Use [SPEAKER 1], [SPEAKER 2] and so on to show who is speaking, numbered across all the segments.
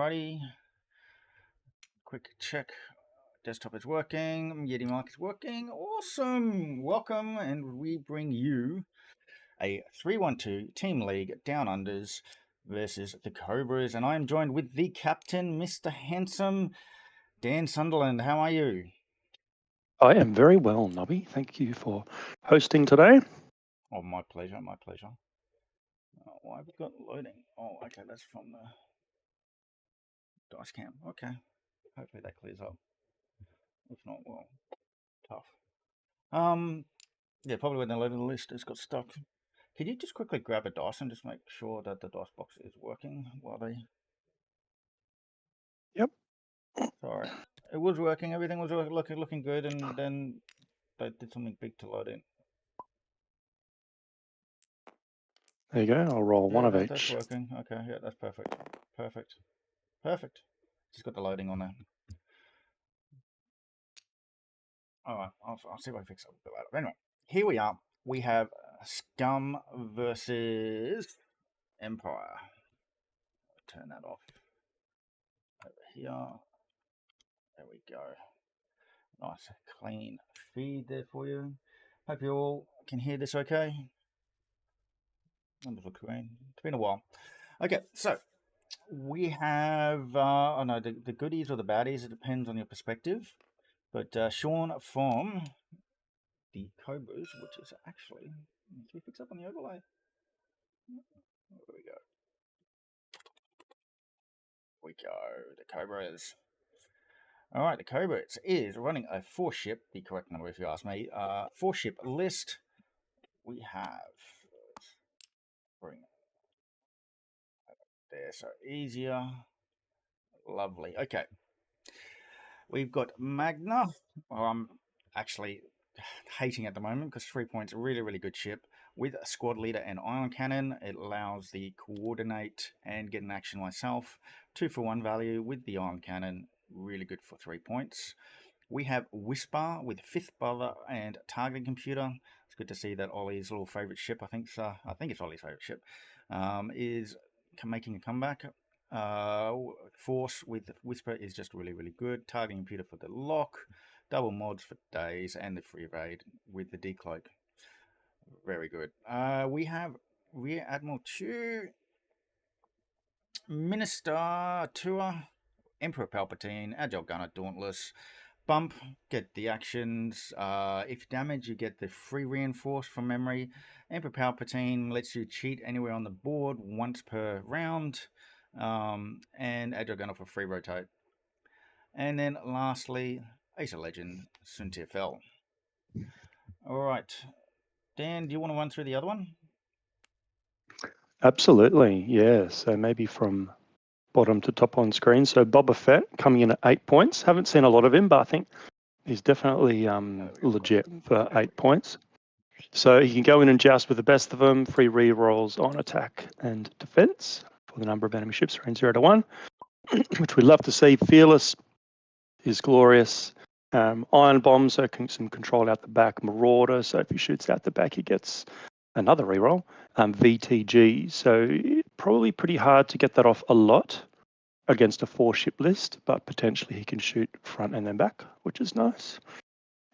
[SPEAKER 1] Righty. Quick check. Desktop is working. Yeti mic is working. Awesome. Welcome, and we bring you a 3-1-2 Team League Down Unders versus the Cobras, and I am joined with the captain, Mr. Handsome, Dan Sunderland. How are you?
[SPEAKER 2] I am very well, Nobby. Thank you for hosting today.
[SPEAKER 1] Oh, my pleasure. My pleasure. Why have we got loading? Oh, okay. That's from the dice cam. Okay. Hopefully that clears up. If not, well, tough. Yeah, probably when they loaded the list, it's got stuck. Could you just quickly grab a dice and just make sure that the dice box is working while they...
[SPEAKER 2] Yep.
[SPEAKER 1] Sorry. It was working, everything was looking good, and then they did something big to load in.
[SPEAKER 2] There you go. I'll roll one of
[SPEAKER 1] That's
[SPEAKER 2] each.
[SPEAKER 1] working. Okay, yeah, that's perfect. Perfect. Just got the loading on there. Alright, I'll see if I can fix it a bit later. Anyway, here we are. We have Scum versus Empire. Turn that off. Over here. There we go. Nice clean feed there for you. Hope you all can hear this okay. Wonderful screen. It's been a while. Okay, so we have, oh no, the goodies or the baddies, it depends on your perspective. But Sean from the Cobras, which is actually, can we fix up on the overlay? There we go. The Cobras. All right, the Cobras is running a 4-ship, the correct number if you ask me, 4-ship list. We have, bring it there, so easier. Lovely. Okay. We've got Magna. Well, I'm actually hating at the moment because 3 points, really, really good ship. With a squad leader and ion cannon, it allows the coordinate and get an action myself. 2-for-1 value with the ion cannon, really good for 3 points. We have Whisper with 5th brother and targeting computer. It's good to see that Ollie's little favourite ship, I think it's Ollie's favourite ship, is making a comeback. Force with Whisper is just really, really good. Targeting computer for the lock, double mods for days, and the free raid with the decloak. Very good. We have Rear Admiral 2, Minister Tour, Emperor Palpatine, Agile Gunner Dauntless. Bump, get the actions. If damage, you get the free reinforce from memory. Emperor Palpatine lets you cheat anywhere on the board once per round. And Agile Gunner for free rotate. And then lastly, Ace of Legend, Suntir Fel. Alright. Dan, do you want to run through the other one?
[SPEAKER 2] Absolutely, yeah. So maybe from bottom to top on screen. So Boba Fett coming in at 8 points. Haven't seen a lot of him, but I think he's definitely legit for 8 points. So he can go in and joust with the best of them. Free re-rolls on attack and defense for the number of enemy ships, range 0 to 1, which we'd love to see. Fearless is glorious. Iron Bomb, so some control out the back. Marauder, so if he shoots out the back, he gets another reroll. VTG, so probably pretty hard to get that off a lot against a 4-ship list, but potentially he can shoot front and then back, which is nice.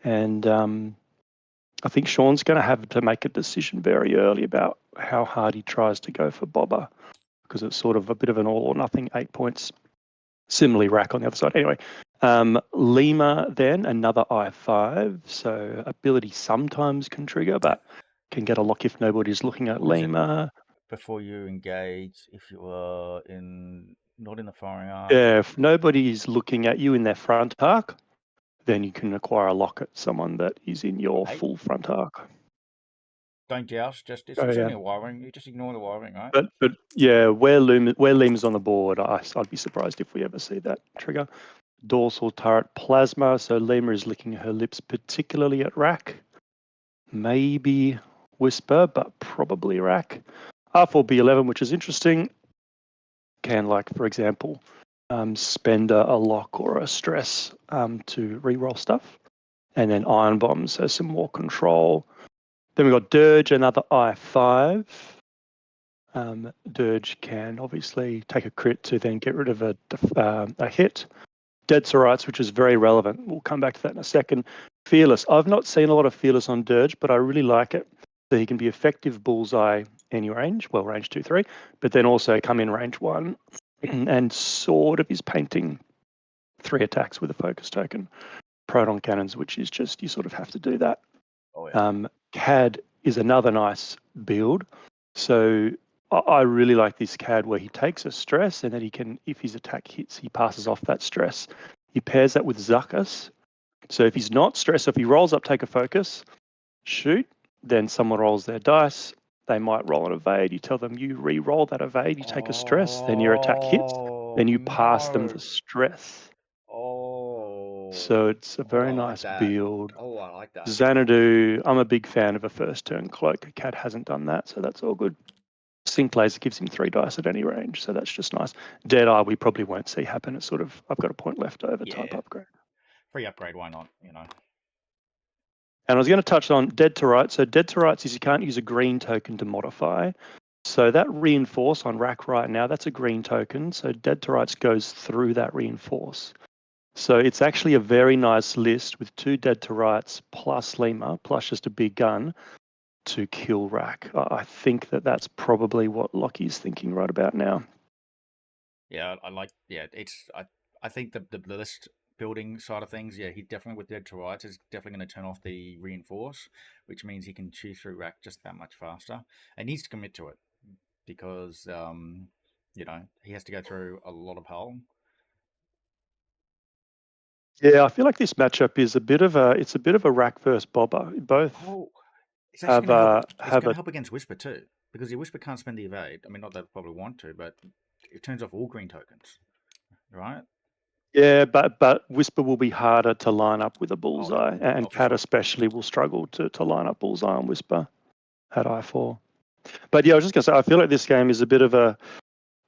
[SPEAKER 2] And I think Sean's going to have to make a decision very early about how hard he tries to go for Boba, because it's sort of a bit of an all or nothing 8 points. Similarly, Rack on the other side. Anyway, Lima then, another I5. So ability sometimes can trigger, but can get a lock if nobody's looking at Lima.
[SPEAKER 1] Before you engage, if you are not in the firing arc.
[SPEAKER 2] Yeah, if nobody's looking at you in their front arc, then you can acquire a lock at someone that is in your full front arc.
[SPEAKER 1] Don't joust, it's only a wiring. You just ignore the wiring, right?
[SPEAKER 2] But yeah, where Lima's on the board, I'd be surprised if we ever see that trigger. Dorsal turret plasma, so Lima is licking her lips, particularly at Rack. Maybe Whisper, but probably Rack. R4B11, which is interesting, can, like, for example, spend a lock or a stress to reroll stuff. And then Iron Bomb, so some more control. Then we've got Dirge, another I5. Dirge can obviously take a crit to then get rid of a hit. Dead to Rights, which is very relevant. We'll come back to that in a second. Fearless. I've not seen a lot of Fearless on Dirge, but I really like it. So he can be effective bullseye any range, well, range 2, 3, but then also come in range 1 and sort of is painting 3 attacks with a focus token. Proton cannons, which is just, you sort of have to do that.
[SPEAKER 1] Oh, yeah.
[SPEAKER 2] CAD is another nice build. So I really like this CAD where he takes a stress and then he can, if his attack hits, he passes off that stress. He pairs that with Zuckus. So if he's not stressed, if he rolls up, take a focus, shoot, then someone rolls their dice. They might roll an evade. You tell them you re-roll that evade, you take a stress, then your attack hits, then you pass them the stress.
[SPEAKER 1] Oh.
[SPEAKER 2] So it's a very
[SPEAKER 1] I like
[SPEAKER 2] nice
[SPEAKER 1] that.
[SPEAKER 2] build.
[SPEAKER 1] Oh, I like that.
[SPEAKER 2] Xanadu, I'm a big fan of a first turn cloak. Cat hasn't done that, so that's all good. Sync Laser gives him 3 dice at any range, so that's just nice. Deadeye, we probably won't see happen. It's sort of, I've got a point left over type upgrade.
[SPEAKER 1] Free upgrade, why not? You know.
[SPEAKER 2] And I was going to touch on Dead to Rights. So Dead to Rights is you can't use a green token to modify. So that Reinforce on rack right now, that's a green token. So Dead to Rights goes through that Reinforce. So it's actually a very nice list with 2 Dead to Rights plus Lima, plus just a big gun to kill rack. I think that's probably what Lockie's thinking right about now.
[SPEAKER 1] Yeah, I like. Yeah, I think the list building side of things. Yeah, he definitely with Dead to Rights is definitely going to turn off the Reinforce, which means he can chew through rack just that much faster. And needs to commit to it because he has to go through a lot of hull.
[SPEAKER 2] Yeah, I feel like this matchup is a bit of a rack versus bobber. Both
[SPEAKER 1] it's actually going to help. It's going to
[SPEAKER 2] have
[SPEAKER 1] help against Whisper too, because your Whisper can't spend the evade. I mean, not that they probably want to, but it turns off all green tokens, right?
[SPEAKER 2] Yeah, but Whisper will be harder to line up with a bullseye, and
[SPEAKER 1] for
[SPEAKER 2] Cat
[SPEAKER 1] sure.
[SPEAKER 2] especially will struggle to line up bullseye on Whisper at I4. But yeah, I was just going to say, I feel like this game is a bit of a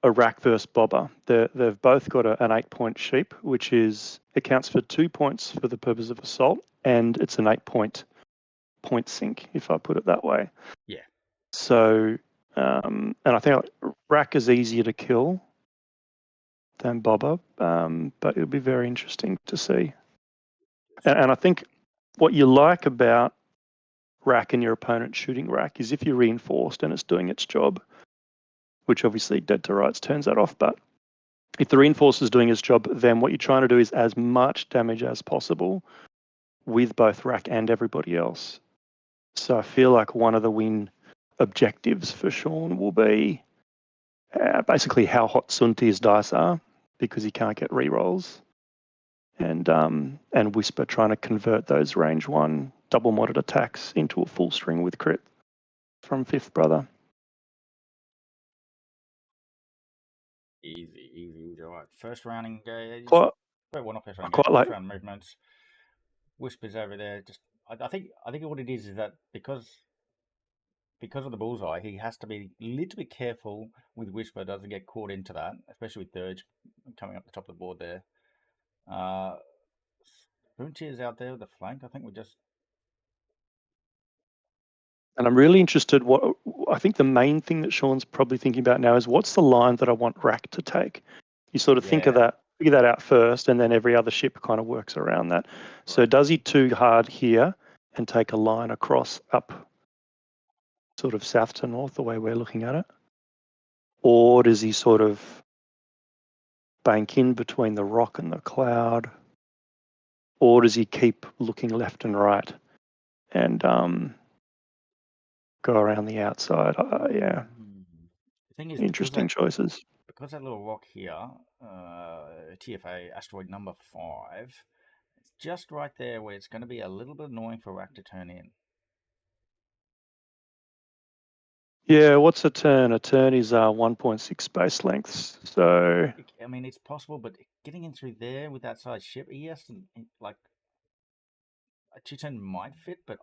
[SPEAKER 2] rack versus bobber. They've both got an 8-point sheep, which accounts for 2 points for the purpose of assault, and it's an 8-point sink, if I put it that way.
[SPEAKER 1] Yeah.
[SPEAKER 2] So, and I think rack is easier to kill than bobber, but it'll be very interesting to see. And I think what you like about rack and your opponent shooting rack is if you're reinforced and it's doing its job, which obviously Dead to Rights turns that off. But if the reinforce is doing its job, then what you're trying to do is as much damage as possible with both rack and everybody else. So I feel like one of the win objectives for Sean will be basically how hot Sunti's dice are, because he can't get rerolls, and Whisper trying to convert those range 1 double modded attacks into a full string with crit from Fifth Brother.
[SPEAKER 1] Easy. All right. First round engaged.
[SPEAKER 2] Quite,
[SPEAKER 1] Not first round
[SPEAKER 2] I quite
[SPEAKER 1] engaged.
[SPEAKER 2] like.
[SPEAKER 1] First round movements. Whispers over there. Just I think what it is that because of the bullseye, he has to be a little bit careful with Whisper. Doesn't get caught into that, especially with Dirge coming up the top of the board there. Frontier's out there with the flank. I think we just.
[SPEAKER 2] And I'm really interested. What I think the main thing that Sean's probably thinking about now is what's the line that I want rack to take. You sort of think of that, figure that out first, and then every other ship kind of works around that. Right. So does he too hard here and take a line across up, sort of south to north, the way we're looking at it, or does he sort of bank in between the rock and the cloud, or does he keep looking left and right and go around the outside? Yeah.
[SPEAKER 1] The thing is,
[SPEAKER 2] interesting choices.
[SPEAKER 1] Because that little rock here, TFA asteroid number 5, it's just right there where it's going to be a little bit annoying for rack to turn in.
[SPEAKER 2] Yeah, what's a turn? A turn is 1.6 space lengths. So
[SPEAKER 1] I mean, it's possible, but getting in through there with that size ship, he has to like a 2-turn might fit, but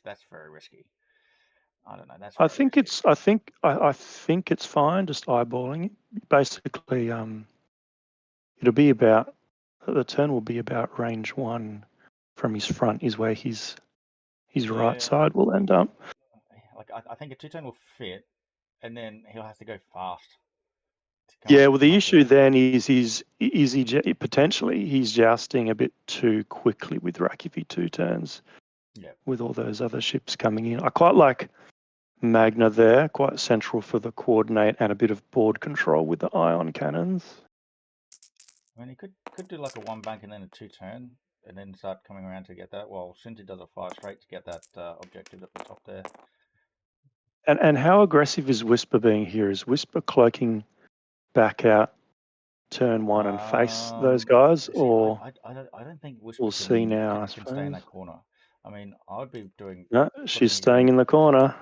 [SPEAKER 1] that's very risky. I don't know. That's
[SPEAKER 2] I think risky. I think it's fine. Just eyeballing it. Basically, it'll be about the turn will be about range 1 from his front is where his right side will end up.
[SPEAKER 1] Like I think a 2-turn will fit. and then he'll have to go fast.
[SPEAKER 2] Yeah, well, the issue then is potentially he's jousting a bit too quickly with Rack if he 2 turns.
[SPEAKER 1] Yeah.
[SPEAKER 2] With all those other ships coming in. I quite like Magna there, quite central for the coordinate and a bit of board control with the ion cannons.
[SPEAKER 1] I mean, he could do like a 1 bank and then a 2 turn, and then start coming around to get that. Well, Shinty does a 5 straight to get that objective at the top there.
[SPEAKER 2] And how aggressive is Whisper being here? Is Whisper cloaking back out turn 1 and face those guys,
[SPEAKER 1] see,
[SPEAKER 2] or
[SPEAKER 1] I don't think Whisper
[SPEAKER 2] we'll see now, I
[SPEAKER 1] can stay in
[SPEAKER 2] suppose.
[SPEAKER 1] that corner. I mean, I'd be doing.
[SPEAKER 2] No, she's staying in the corner.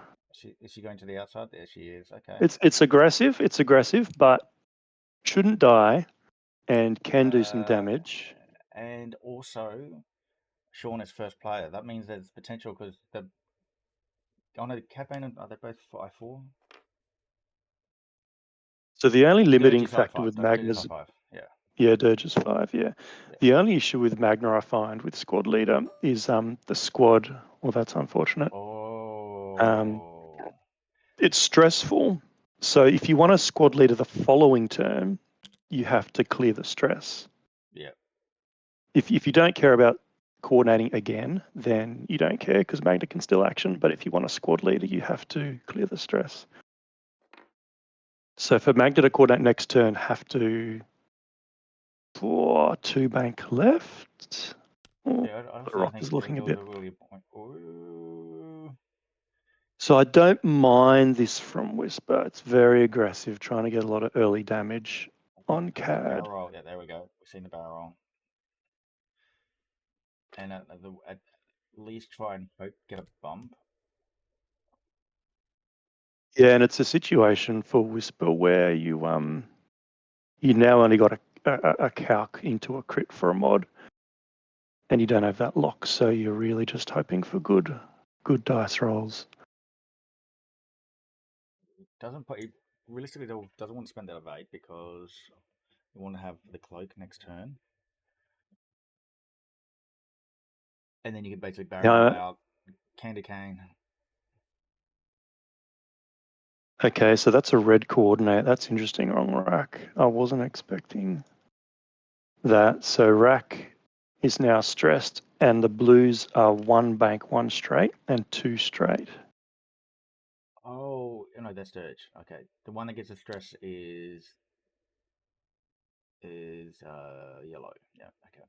[SPEAKER 1] Is she going to the outside? There she is. Okay.
[SPEAKER 2] It's aggressive. It's aggressive, but shouldn't die and can do some damage.
[SPEAKER 1] And also, Sean is first player. That means there's potential because the. Oh no, Catbane, are they both 5/4?
[SPEAKER 2] So the only limiting
[SPEAKER 1] Dirge is
[SPEAKER 2] factor
[SPEAKER 1] 5,
[SPEAKER 2] with
[SPEAKER 1] Dirge is
[SPEAKER 2] Magna's
[SPEAKER 1] 5, yeah.
[SPEAKER 2] Yeah, Dirge is 5, yeah. The only issue with Magna I find with squad leader is the squad. Well, that's unfortunate.
[SPEAKER 1] Oh.
[SPEAKER 2] It's stressful. So if you want a squad leader the following turn, you have to clear the stress.
[SPEAKER 1] Yeah.
[SPEAKER 2] If you don't care about coordinating again, then you don't care because Magna can still action. But if you want a squad leader, you have to clear the stress. So for Magna to coordinate next turn, have to 2 bank left.
[SPEAKER 1] Yeah,
[SPEAKER 2] The rock is looking a bit.
[SPEAKER 1] Really
[SPEAKER 2] So I don't mind this from Whisper. It's very aggressive, trying to get a lot of early damage on CAD.
[SPEAKER 1] Barrel roll. Yeah, there we go. We've seen the barrel roll. And at least try and hope get a bump.
[SPEAKER 2] Yeah, and it's a situation for Whisper where you now only got a calc into a crit for a mod, and you don't have that lock, so you're really just hoping for good dice rolls.
[SPEAKER 1] Realistically doesn't want to spend that evade because you want to have the cloak next turn, and then you can basically barrel out Candy Cane.
[SPEAKER 2] Okay, so that's a red coordinate. That's interesting on Rack. I wasn't expecting that. So Rack is now stressed, and the blues are 1 bank, 1 straight, and 2 straight.
[SPEAKER 1] Oh, no, that's Dirge. Okay, the one that gets the stress is yellow. Yeah, okay.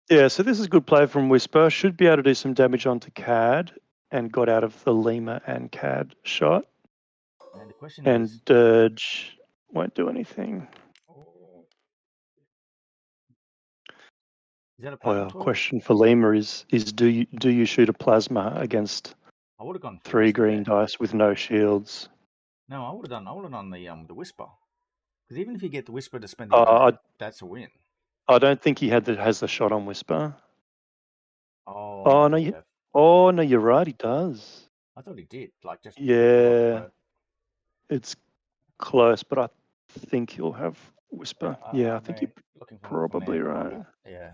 [SPEAKER 2] Yeah, so this is good play from Whisper. Should be able to do some damage onto CAD, and got out of the Lima and CAD shot.
[SPEAKER 1] And the question
[SPEAKER 2] is, Dirge won't do anything.
[SPEAKER 1] Is that a plasma
[SPEAKER 2] Well, question for Lima is do you shoot a plasma against
[SPEAKER 1] I would have gone
[SPEAKER 2] 3 green dice with no shields?
[SPEAKER 1] No, I would have done the Whisper. Because even if you get the Whisper to spend the evade, that's a win.
[SPEAKER 2] I don't think he has the shot on Whisper.
[SPEAKER 1] Oh
[SPEAKER 2] no, oh no, you're right. He does.
[SPEAKER 1] I thought he did. Like just
[SPEAKER 2] it's close, but I think he'll have Whisper. Yeah, I think you're probably right.
[SPEAKER 1] Yeah.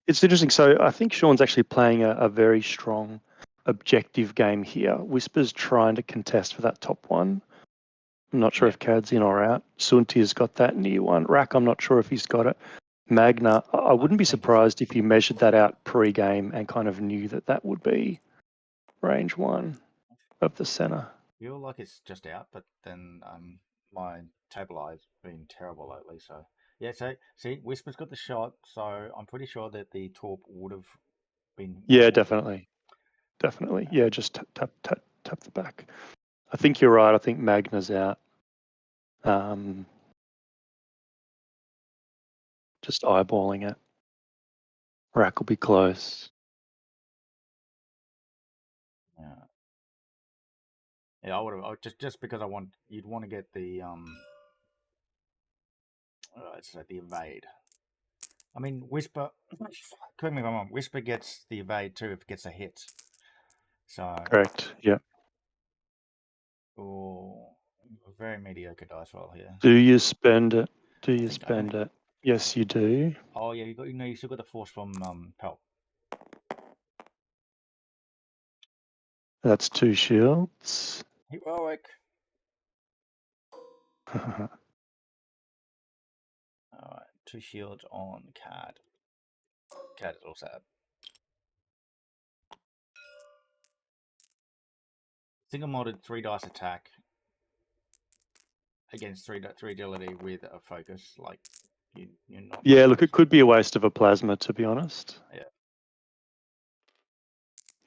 [SPEAKER 2] It's interesting. So I think Sean's actually playing a very strong objective game here. Whisper's trying to contest for that top one. I'm not sure if CAD's in or out. Sunti's got that near one. Rack, I'm not sure if he's got it. Magna, I wouldn't be surprised if you measured that out pre-game and kind of knew that would be range 1 of the center.
[SPEAKER 1] I feel like it's just out, but then my table eye's been terrible lately, so yeah. So see, Whisper's got the shot, so I'm pretty sure that the Torp would have been.
[SPEAKER 2] Yeah, definitely. Yeah, just tap the back. I think you're right. I think Magna's out. Just eyeballing it. Rack will be close.
[SPEAKER 1] Yeah, I would have just because you'd want to get the it's the evade. I mean, Whisper. Correct me if I'm wrong. Whisper gets the evade too if it gets a hit. So
[SPEAKER 2] correct. Yeah.
[SPEAKER 1] Oh, very mediocre dice roll here.
[SPEAKER 2] Do you spend it? Do you spend it? Yes, you do.
[SPEAKER 1] Oh yeah, you still got the force from Pelt.
[SPEAKER 2] That's 2 shields.
[SPEAKER 1] Heroic. All right, 2 shields on Cad. Cad is all sad. Single modded 3 dice attack against 3 agility with a focus. Like you're not.
[SPEAKER 2] Yeah, look, it could be a waste of a plasma, to be honest.
[SPEAKER 1] Yeah.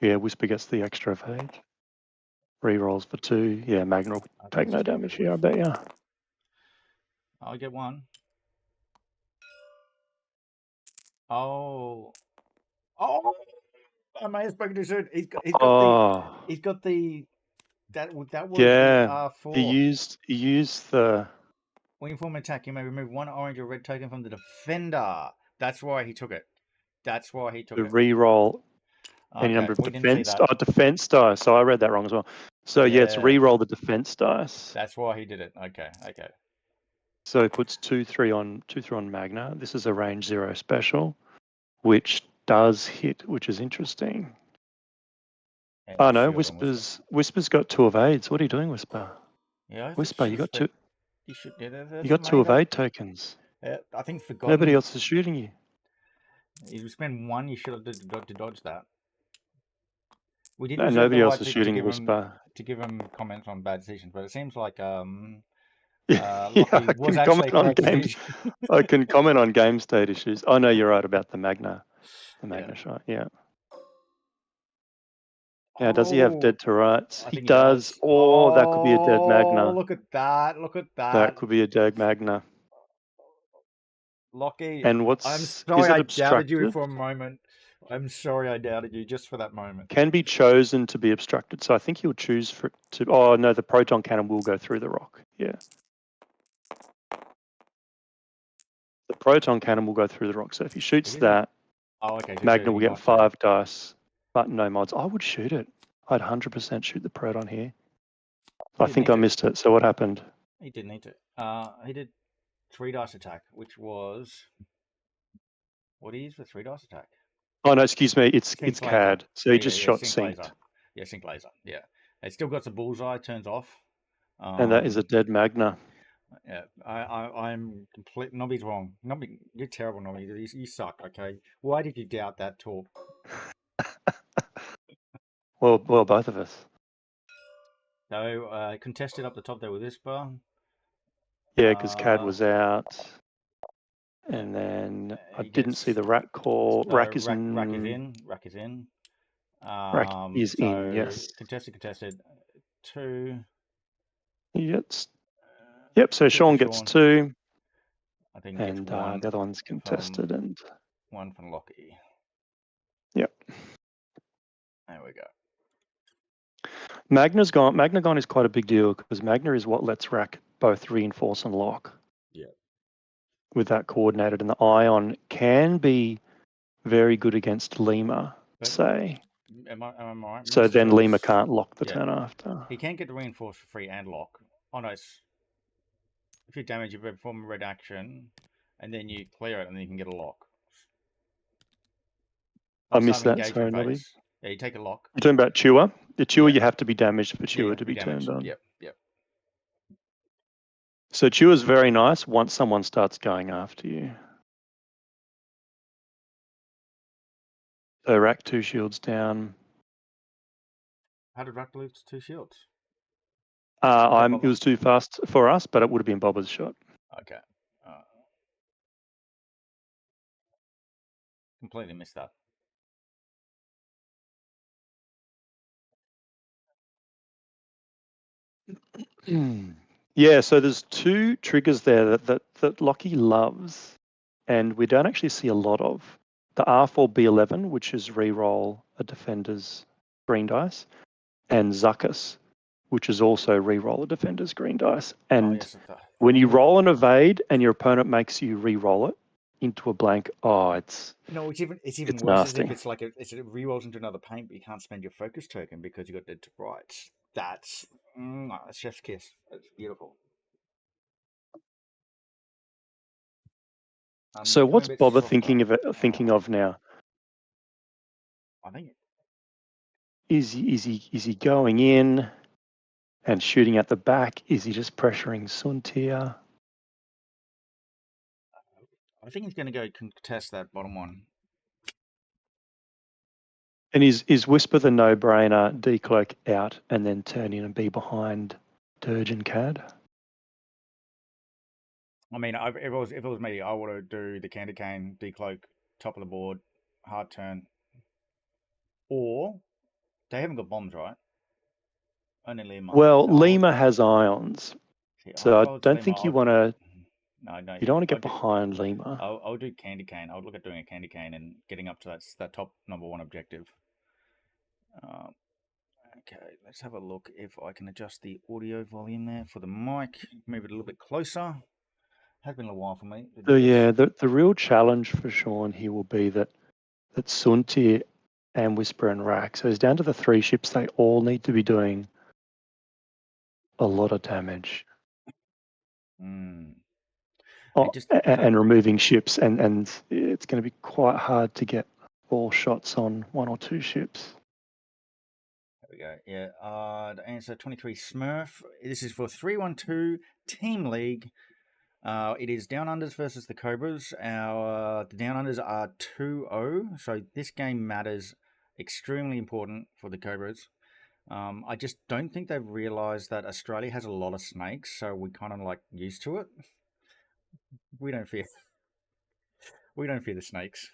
[SPEAKER 2] Yeah, Whisper gets the extra evade. Rerolls for 2. Yeah, Magna will take no damage here, I bet ya.
[SPEAKER 1] I'll get 1. Oh. Oh! I may have spoken too soon. He's got the that was
[SPEAKER 2] yeah.
[SPEAKER 1] the
[SPEAKER 2] He
[SPEAKER 1] R4.
[SPEAKER 2] used the
[SPEAKER 1] When you form an attack, you may remove 1 orange or red token from the defender. That's why he took it. That's why he took it.
[SPEAKER 2] reroll any
[SPEAKER 1] Okay,
[SPEAKER 2] number of
[SPEAKER 1] we didn't see
[SPEAKER 2] defense.
[SPEAKER 1] that.
[SPEAKER 2] Oh, defense dice. So I read that wrong as well. So yeah, it's reroll the defense dice.
[SPEAKER 1] That's why he did it. Okay.
[SPEAKER 2] So he puts 2/3 on Magna. This is a range 0 special, which does hit, which is interesting.
[SPEAKER 1] And
[SPEAKER 2] Oh no,
[SPEAKER 1] shield on
[SPEAKER 2] Whisper's got 2 evades. What are you doing, Whisper?
[SPEAKER 1] Yeah,
[SPEAKER 2] Whisper, you got 2.
[SPEAKER 1] You should. Yeah,
[SPEAKER 2] You got 2 evade tokens.
[SPEAKER 1] Yeah, I think he's forgotten.
[SPEAKER 2] Nobody else is shooting you.
[SPEAKER 1] If you spend 1, you should have to dodge that. We did
[SPEAKER 2] No,
[SPEAKER 1] reserve the
[SPEAKER 2] nobody else
[SPEAKER 1] right
[SPEAKER 2] is
[SPEAKER 1] to
[SPEAKER 2] shooting
[SPEAKER 1] give
[SPEAKER 2] Whisper.
[SPEAKER 1] him comments on bad decisions, but it seems like
[SPEAKER 2] Yeah,
[SPEAKER 1] Lucky
[SPEAKER 2] I
[SPEAKER 1] was
[SPEAKER 2] can
[SPEAKER 1] actually
[SPEAKER 2] comment on
[SPEAKER 1] correct
[SPEAKER 2] games.
[SPEAKER 1] decision.
[SPEAKER 2] I can comment on game state issues. Oh no, you're right about the Magna shot. Yeah. Now, does he have dead to rights?
[SPEAKER 1] I
[SPEAKER 2] He
[SPEAKER 1] think he
[SPEAKER 2] does.
[SPEAKER 1] does.
[SPEAKER 2] Oh, that could be a dead Magna.
[SPEAKER 1] Look at that! Look at
[SPEAKER 2] That
[SPEAKER 1] that!
[SPEAKER 2] could be a dead Magna.
[SPEAKER 1] Lucky,
[SPEAKER 2] And
[SPEAKER 1] I'm
[SPEAKER 2] is
[SPEAKER 1] sorry
[SPEAKER 2] it
[SPEAKER 1] I doubted you
[SPEAKER 2] obstructed?
[SPEAKER 1] for a moment. I'm sorry I doubted you just for that moment.
[SPEAKER 2] Can be chosen to be obstructed. So I think he'll choose for to. Oh no, the proton cannon will go through the rock. Yeah. The proton cannon will go through the rock. So if he shoots that,
[SPEAKER 1] okay.
[SPEAKER 2] Magna will get 5 dice, but no mods. I would shoot it. I'd 100% shoot the proton here. I think I missed it. So what happened?
[SPEAKER 1] He didn't need to. He did 3 dice attack, which was what he used for 3 dice attack.
[SPEAKER 2] Oh no, excuse me. It's
[SPEAKER 1] Sync laser.
[SPEAKER 2] CAD. So he just shot
[SPEAKER 1] sync
[SPEAKER 2] synced.
[SPEAKER 1] laser. Yeah, sync laser. Yeah, it still got the bullseye. Turns off.
[SPEAKER 2] And that is a dead Magna.
[SPEAKER 1] Yeah, I'm complete. Nobby's wrong. Nobby, you're terrible, Nobby. You suck. Okay, why did you doubt that talk?
[SPEAKER 2] Well, both of us.
[SPEAKER 1] So contested up the top there with Whisper.
[SPEAKER 2] Yeah, because CAD was out, and then I didn't see the rack call. Rack is in.
[SPEAKER 1] Rack is in. Rack is in.
[SPEAKER 2] Rack is in. Yes.
[SPEAKER 1] Contested. 2.
[SPEAKER 2] He gets. Yep. So Sean gets 2.
[SPEAKER 1] I think
[SPEAKER 2] and the other one's contested, and
[SPEAKER 1] 1 from Lockie.
[SPEAKER 2] Yep.
[SPEAKER 1] There we go.
[SPEAKER 2] Magna gone is quite a big deal because Magna is what lets Rack both reinforce and lock.
[SPEAKER 1] Yeah.
[SPEAKER 2] With that coordinated, and the Ion can be very good against Lima, say.
[SPEAKER 1] Am I right?
[SPEAKER 2] So then Lima can't lock the turn after.
[SPEAKER 1] He can't get the reinforce for free and lock. Oh no, if you damage, you perform a red action, and then you clear it, and then you can get a lock.
[SPEAKER 2] I missed that, sorry, Nobby.
[SPEAKER 1] Yeah, you take a lock.
[SPEAKER 2] You're talking about Chewer? The Chewer, you have to be damaged for Chewer to be turned on.
[SPEAKER 1] Yep.
[SPEAKER 2] So Chewer's very nice once someone starts going after you. So Rack 2 shields down.
[SPEAKER 1] How did Rack lose 2 shields?
[SPEAKER 2] It was too fast for us, but it would have been Bobber's shot.
[SPEAKER 1] Okay. Completely missed that.
[SPEAKER 2] Yeah, so there's 2 triggers there that Lockie loves, and we don't actually see a lot of. The R4B11, which is reroll a defender's green dice, and Zuckus, which is also reroll a defender's green dice. And when you roll an evade and your opponent makes you reroll it into a blank, it's
[SPEAKER 1] even worse.
[SPEAKER 2] Nasty.
[SPEAKER 1] As if it's like it rerolls into another paint, but you can't spend your focus token because you got dead to rights. That's chef's kiss. That's beautiful.
[SPEAKER 2] So
[SPEAKER 1] Becoming
[SPEAKER 2] what's
[SPEAKER 1] a bit
[SPEAKER 2] Bobber
[SPEAKER 1] softer.
[SPEAKER 2] thinking of now?
[SPEAKER 1] I think
[SPEAKER 2] Is he going in and shooting at the back? Is he just pressuring Suntia?
[SPEAKER 1] he's going to go contest that bottom one.
[SPEAKER 2] And is Whisper the no-brainer, decloak out, and then turn in and be behind Dirge and Cad?
[SPEAKER 1] I mean, if it was me, I would do the candy cane, decloak, top of the board, hard turn. Or they haven't got bombs, right? Only Lima.
[SPEAKER 2] Well,
[SPEAKER 1] So
[SPEAKER 2] Lima has ions, so I don't think you want to.
[SPEAKER 1] No.
[SPEAKER 2] You don't want to get behind Lima.
[SPEAKER 1] I'll do candy cane. I'll look at doing a candy cane and getting up to that top number one objective. Okay, let's have a look if I can adjust the audio volume there for the mic. Move it a little bit closer. Has been a little while for me to do
[SPEAKER 2] So
[SPEAKER 1] this.
[SPEAKER 2] yeah, the real challenge for Sean here will be that Sunti and Whisper and Rack. So it's down to the 3 ships. They all need to be doing a lot of damage. And removing ships, and it's going to be quite hard to get all shots on 1 or 2 ships.
[SPEAKER 1] There we go. Yeah. The answer 23 Smurf. This is for 312 Team League. It is Down Unders versus the Cobras. The Down Unders are 2-0, so this game matters. Extremely important for the Cobras. I just don't think they've realised that Australia has a lot of snakes, so we kind of like used to it. We don't fear the snakes.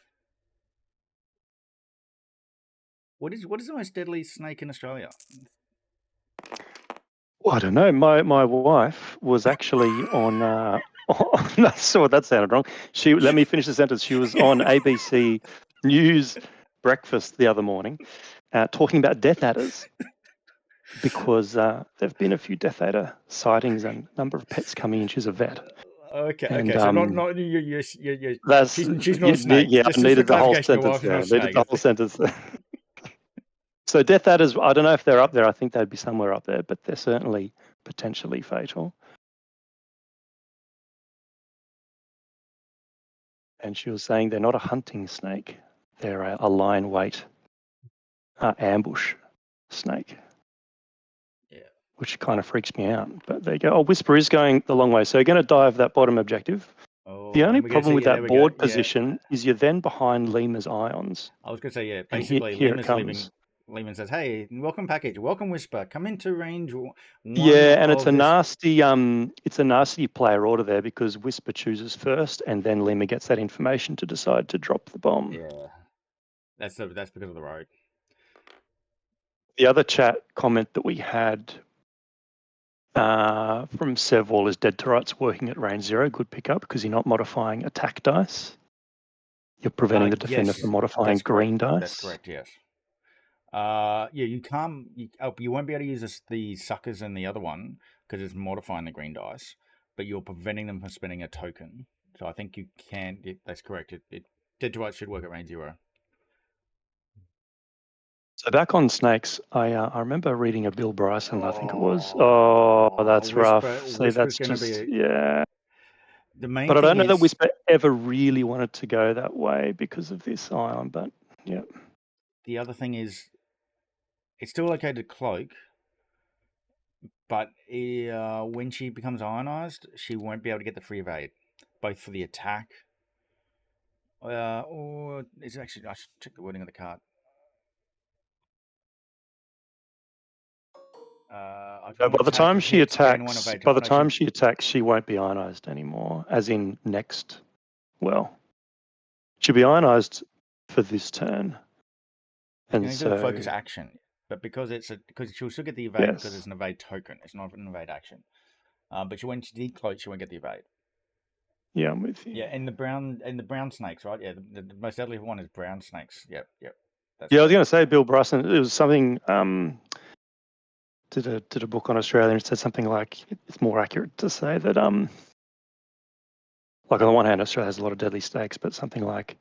[SPEAKER 1] What is the most deadly snake in Australia?
[SPEAKER 2] Well, I don't know. My wife was actually on. So that sounded wrong. Let me finish the sentence. She was on ABC News breakfast the other morning, talking about death adders, because there've been a few death adder sightings and number of pets coming in. She's a vet.
[SPEAKER 1] Okay. So not you. She's not a snake.
[SPEAKER 2] Yeah, I needed the whole sentence
[SPEAKER 1] there.
[SPEAKER 2] Needed the whole sentence there. So death adders, I don't know if they're up there. I think they'd be somewhere up there, but they're certainly potentially fatal. And she was saying they're not a hunting snake. They're a line weight ambush snake.
[SPEAKER 1] Yeah.
[SPEAKER 2] Which kind of freaks me out. But there you go. Oh, Whisper is going the long way. So you're going to dive that bottom objective. The only problem with that board position is you're then behind Lima's ions.
[SPEAKER 1] I was going to say, yeah, basically Lima's leaving. Lehman says, "Hey, welcome package, welcome Whisper, come into range 1."
[SPEAKER 2] Yeah, and it's a nasty player order there, because Whisper chooses first, and then Lima gets that information to decide to drop the bomb.
[SPEAKER 1] Yeah, that's because of the road.
[SPEAKER 2] The other chat comment that we had from Sevwall is Dead to Rights working at range 0. Good pickup, because you're not modifying attack dice. You're preventing the defender from modifying green dice.
[SPEAKER 1] That's correct. Yes. You can't. You won't be able to use the suckers in the other one because it's modifying the green dice, but you're preventing them from spending a token. So I think you can. That's correct. Dead to Rights should work at range 0.
[SPEAKER 2] So back on snakes, I remember reading a Bill Bryson, I think it was. Oh, that's rough. See, that's just yeah. But I don't know that Whisper ever really wanted to go that way because of this ion. But yeah.
[SPEAKER 1] The other thing is, it's still okay to cloak, but when she becomes ionized, she won't be able to get the free evade, both for the attack. Or it's actually, I should check the wording of the card.
[SPEAKER 2] By the time she attacks, she won't be ionized anymore. As in next, well, she'll be ionized for this turn. And so
[SPEAKER 1] do a focus action, but because she'll still get the evade because it's an evade token. It's not an evade action. But when she decloaks, she won't get the evade.
[SPEAKER 2] Yeah, I'm with you.
[SPEAKER 1] Yeah, and the brown snakes, right? Yeah, the most deadly one is brown snakes. Yep.
[SPEAKER 2] I was going to say, Bill Bryson. It was something. Did a book on Australia, and it said something like, it's more accurate to say that like on the one hand, Australia has a lot of deadly snakes, but something like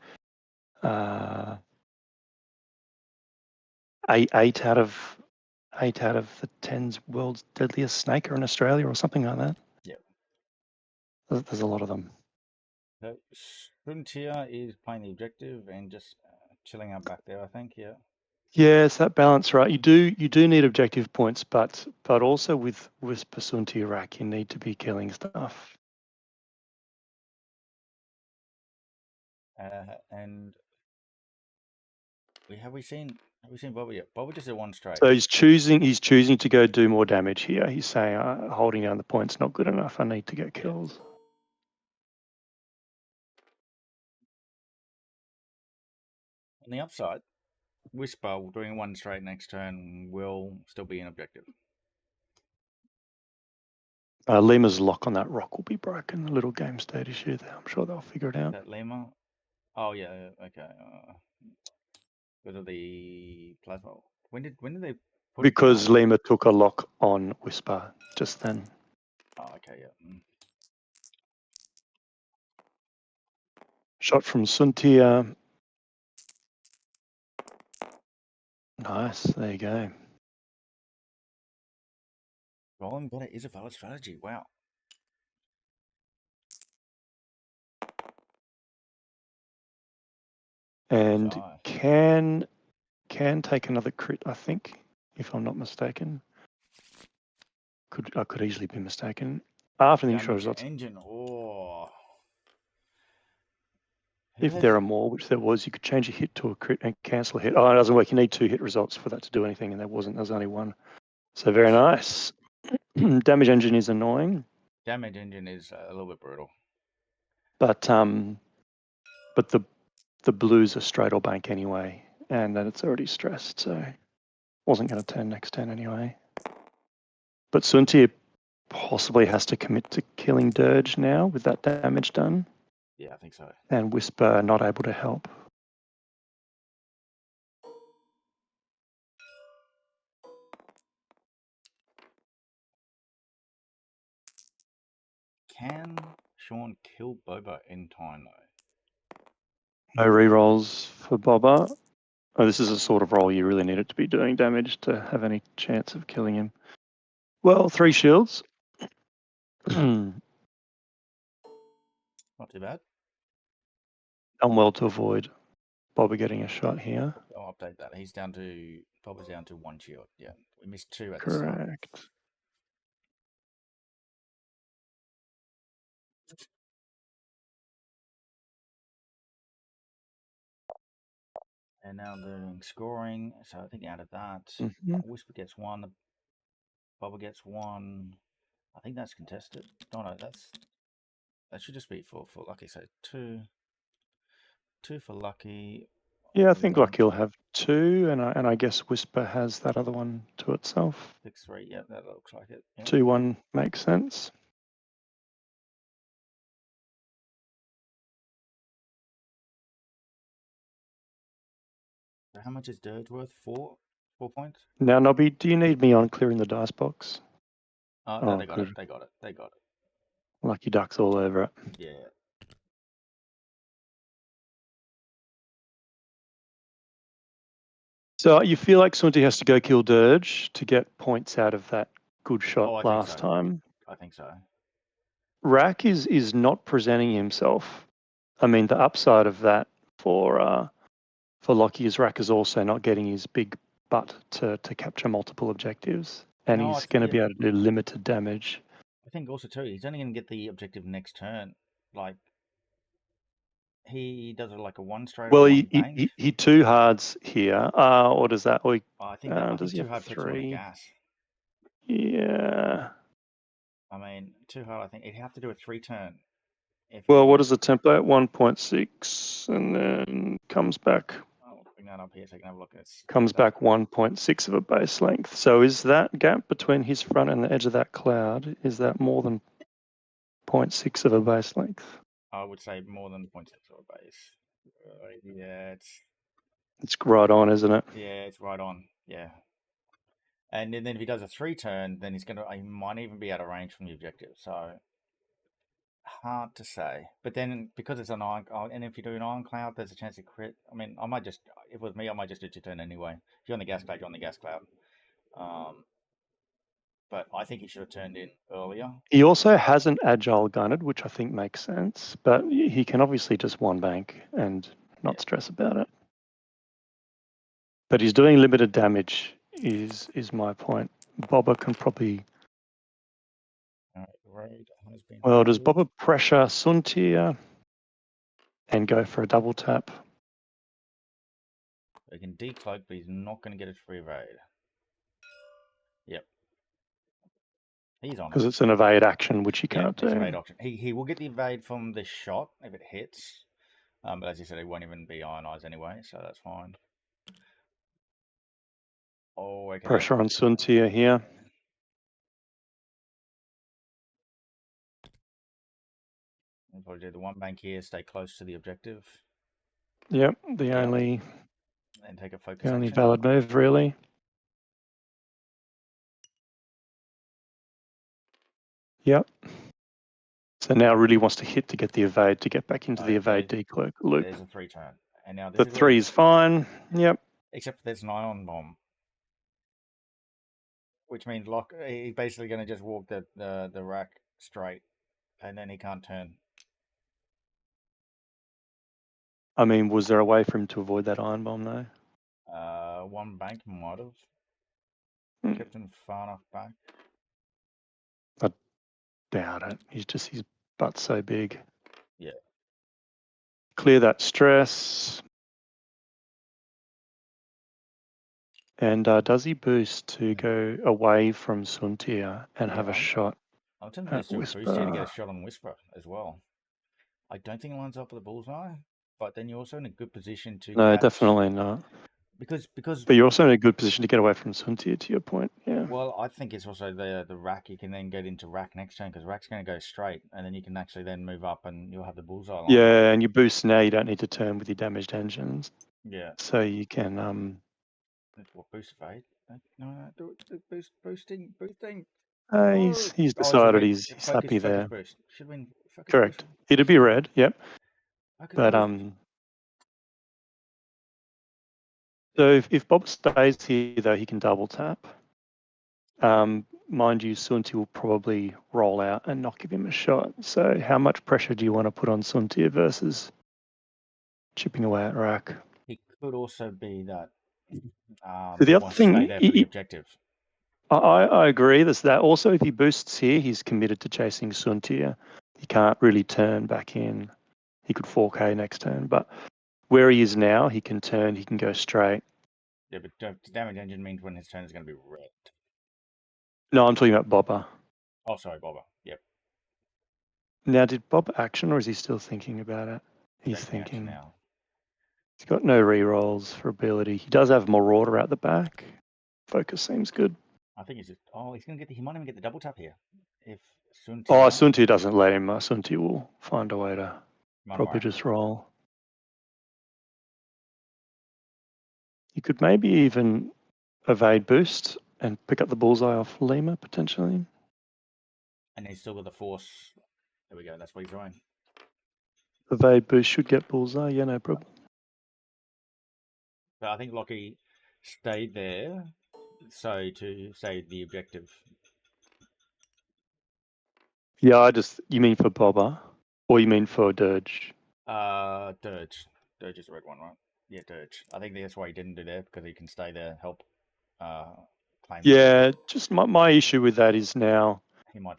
[SPEAKER 2] 8 out of the 10's world's deadliest snake are in Australia, or something like that.
[SPEAKER 1] Yeah,
[SPEAKER 2] there's a lot of them.
[SPEAKER 1] So Frontier is playing the objective and just chilling out back there, I think. Yeah.
[SPEAKER 2] Yeah, it's that balance, right? You do need objective points, but also with Pasunti Iraq, you need to be killing stuff.
[SPEAKER 1] And have we seen Bobby yet? Bobby just did one straight.
[SPEAKER 2] So he's choosing to go do more damage here. He's saying holding down the point's not good enough. I need to get kills.
[SPEAKER 1] On the upside, Whisper doing one straight next turn will still be an objective.
[SPEAKER 2] Lima's lock on that rock will be broken. A little game state issue there. I'm sure they'll figure it out.
[SPEAKER 1] That Lima? Oh yeah, okay. Because of the plasma. When did they put
[SPEAKER 2] Because
[SPEAKER 1] it down?
[SPEAKER 2] Lima took a lock on Whisper just then.
[SPEAKER 1] Oh, okay, yeah.
[SPEAKER 2] Shot from Suntia. Nice. There you go.
[SPEAKER 1] Golem got it is a valid strategy. Wow.
[SPEAKER 2] And
[SPEAKER 1] Sorry.
[SPEAKER 2] can take another crit, I think, if I'm not mistaken. I could easily be mistaken. After the initial
[SPEAKER 1] Damage
[SPEAKER 2] results,
[SPEAKER 1] engine. Oh.
[SPEAKER 2] if there are more, which there was, you could change a hit to a crit and cancel a hit. Oh, it doesn't work. You need 2 hit results for that to do anything, and there wasn't. There's only 1. So very nice. Damage engine is annoying,
[SPEAKER 1] Damage engine is a little bit brutal.
[SPEAKER 2] but the blues are straight or bank anyway, and then it's already stressed, so wasn't going to turn next turn anyway. But Sunti possibly has to commit to killing Dirge now with that damage done.
[SPEAKER 1] Yeah, I think so.
[SPEAKER 2] And Whisper not able to help.
[SPEAKER 1] Can Sean kill Boba in time though?
[SPEAKER 2] No rerolls for Boba. Oh, this is a sort of role you really need it to be doing damage to have any chance of killing him. Well, 3 shields. Done
[SPEAKER 1] Not too bad.
[SPEAKER 2] well to avoid Boba getting a shot here.
[SPEAKER 1] I'll update that. He's down to Boba's down to 1 shield. Yeah, we missed 2 at the start.
[SPEAKER 2] Correct.
[SPEAKER 1] And now doing scoring. So I think out of that, Whisper gets 1, Boba gets 1. I think that's contested. No, that should just be for Lucky. So two for Lucky.
[SPEAKER 2] Yeah, I think Lucky will have 2, and I guess Whisper has that other one to itself.
[SPEAKER 1] 6-3. Yeah, that looks like it. Yep.
[SPEAKER 2] 2-1 makes sense.
[SPEAKER 1] So how much is Dirge worth? 4 points.
[SPEAKER 2] Now, Nobby, do you need me on clearing the dice box?
[SPEAKER 1] No, they got it. They got it.
[SPEAKER 2] Luckyduck's all over it.
[SPEAKER 1] Yeah.
[SPEAKER 2] So you feel like Sunti has to go kill Dirge to get points out of that good shot last time?
[SPEAKER 1] I think so.
[SPEAKER 2] Rack is not presenting himself. I mean, the upside of that for Lockie is Rack is also not getting his big butt to capture multiple objectives, and he's going to be able to do limited damage.
[SPEAKER 1] I think also too, he's only going to get the objective next turn. Like he does it like a 1 straight.
[SPEAKER 2] Well,
[SPEAKER 1] or one
[SPEAKER 2] he 2 hards here. Or does that? Or
[SPEAKER 1] I think
[SPEAKER 2] does he
[SPEAKER 1] 2
[SPEAKER 2] have
[SPEAKER 1] hard puts him on the
[SPEAKER 2] 3?
[SPEAKER 1] gas.
[SPEAKER 2] Yeah.
[SPEAKER 1] I mean, 2 hard. I think he'd have to do a 3 turn.
[SPEAKER 2] Well, what is the template? 1.6, and then comes back.
[SPEAKER 1] I'll bring that up here so I can have a look at it.
[SPEAKER 2] Comes back 1.6 of a base length. So is that gap between his front and the edge of that cloud, is that more than 0.6 of a base length?
[SPEAKER 1] I would say more than 0.6 of a base. Yeah,
[SPEAKER 2] it's right on, isn't it?
[SPEAKER 1] Yeah, it's right on. Yeah. And then if he does a 3 turn, then he might even be out of range from the objective. So hard to say. But then because it's an iron, and if you do an iron cloud, there's a chance to crit. I mean, if it was me, I might just do 2 turn anyway. If you're on the gas cloud, you're on the gas cloud. but I think he should have turned in earlier.
[SPEAKER 2] He also hasn't agile gunned, which I think makes sense, but he can obviously just one bank and not stress about it. But he's doing limited damage is my point. Bobber can probably...
[SPEAKER 1] Raid has been
[SPEAKER 2] Well, does
[SPEAKER 1] raided.
[SPEAKER 2] Bobber pressure Suntia and go for a double tap?
[SPEAKER 1] He can decloak, but he's not going to get a free raid. Yep. He's on
[SPEAKER 2] Because
[SPEAKER 1] it.
[SPEAKER 2] it's an evade action, which he can't
[SPEAKER 1] It's
[SPEAKER 2] do.
[SPEAKER 1] evade option. He will get the evade from the shot if it hits. But as you said, he won't even be ionized anyway, so that's fine. Oh, okay.
[SPEAKER 2] Pressure on Suntia here.
[SPEAKER 1] We'll probably do the one bank here, stay close to the objective.
[SPEAKER 2] Yep, the only
[SPEAKER 1] And take a focus
[SPEAKER 2] the only
[SPEAKER 1] action.
[SPEAKER 2] valid move, really. Yep. So now really wants to hit to get the evade, to get back into the evade decloak loop.
[SPEAKER 1] There's a 3-turn. And now this
[SPEAKER 2] The
[SPEAKER 1] is
[SPEAKER 2] 3 is fine. Yep.
[SPEAKER 1] Except there's an ion bomb. Which means he's basically going to just walk the rack straight. And then he can't turn.
[SPEAKER 2] I mean, was there a way for him to avoid that iron bomb, though?
[SPEAKER 1] One bank might have. Kept him far enough back.
[SPEAKER 2] I doubt it. His butt's so big.
[SPEAKER 1] Yeah.
[SPEAKER 2] Clear that stress. And does he boost to go away from Suntia and have a shot?
[SPEAKER 1] I'm tempted to boost here to get a shot on Whisper as well. I don't think it lines up with the bullseye, but then you're also in a good position to
[SPEAKER 2] No,
[SPEAKER 1] catch...
[SPEAKER 2] definitely not.
[SPEAKER 1] Because
[SPEAKER 2] But you're also in a good position to get away from Suntia, to your point. Yeah.
[SPEAKER 1] Well, I think it's also the rack. You can then get into rack next turn because rack's going to go straight, and then you can actually then move up, and you'll have the bullseye line.
[SPEAKER 2] Yeah, and you boost now. You don't need to turn with your damaged engines.
[SPEAKER 1] Yeah.
[SPEAKER 2] So you can
[SPEAKER 1] What, boost evade? No, boosting.
[SPEAKER 2] he's decided he's happy there.
[SPEAKER 1] Boost. Should have been focus.
[SPEAKER 2] Correct.
[SPEAKER 1] Boost.
[SPEAKER 2] It'd be red. Yep.
[SPEAKER 1] Focus
[SPEAKER 2] But
[SPEAKER 1] boost.
[SPEAKER 2] so if Bob stays here, though, he can double tap. Mind you, Sunti will probably roll out and not give him a shot. So how much pressure do you want to put on Sunti versus chipping away at rack?
[SPEAKER 1] He could also be that.
[SPEAKER 2] So the other thing,
[SPEAKER 1] stay there for the objective.
[SPEAKER 2] I agree. There's that. Also, if he boosts here, he's committed to chasing Suntia. He can't really turn back in. He could 4K next turn, but where he is now, he can turn. He can go straight.
[SPEAKER 1] Yeah, but damage engine means when his turn is going to be red.
[SPEAKER 2] No, I'm talking about Bobber.
[SPEAKER 1] Oh, sorry, Bobber. Yep.
[SPEAKER 2] Now, did Bob action, or is he still thinking about it? He's thinking.
[SPEAKER 1] Now.
[SPEAKER 2] He's got no rerolls for ability. He does have Marauder at the back. Focus seems good.
[SPEAKER 1] I think he's just... Oh, he's going to get he might even get the double tap here. If Sunti...
[SPEAKER 2] Oh, Sunti doesn't let him. Sunti will find a way to probably just roll. You could maybe even evade boost and pick up the bullseye off Lima, potentially.
[SPEAKER 1] And he's still got the force. There we go. That's what he's doing.
[SPEAKER 2] Evade boost should get bullseye. Yeah, no problem.
[SPEAKER 1] But I think Lockie stayed there so to say the objective.
[SPEAKER 2] Yeah, you mean for Bobber? Or you mean for Dirge?
[SPEAKER 1] Dirge. Dirge is the red one, right? Yeah, Dirge. I think that's why he didn't do that, because he can stay there, help claim.
[SPEAKER 2] Yeah, just my issue with that is now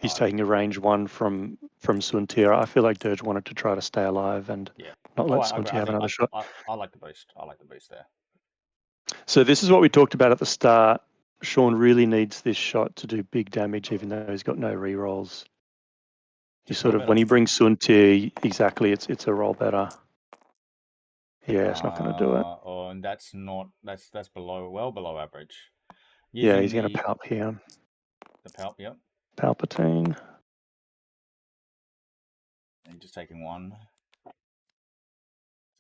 [SPEAKER 2] he's
[SPEAKER 1] die.
[SPEAKER 2] taking a range 1 from Suntia. I feel like Dirge wanted to try to stay alive and not let Suntia have another shot.
[SPEAKER 1] I like the boost. I like the boost there.
[SPEAKER 2] So this is what we talked about at the start. Sean really needs this shot to do big damage, even though he's got no rerolls. He sort of, when he brings Sunti, exactly, it's a roll better. Yeah, it's not going to do it.
[SPEAKER 1] Oh, and that's well below average.
[SPEAKER 2] Yeah, he's going to palp here.
[SPEAKER 1] The palp, yep.
[SPEAKER 2] Palpatine.
[SPEAKER 1] And just taking 1.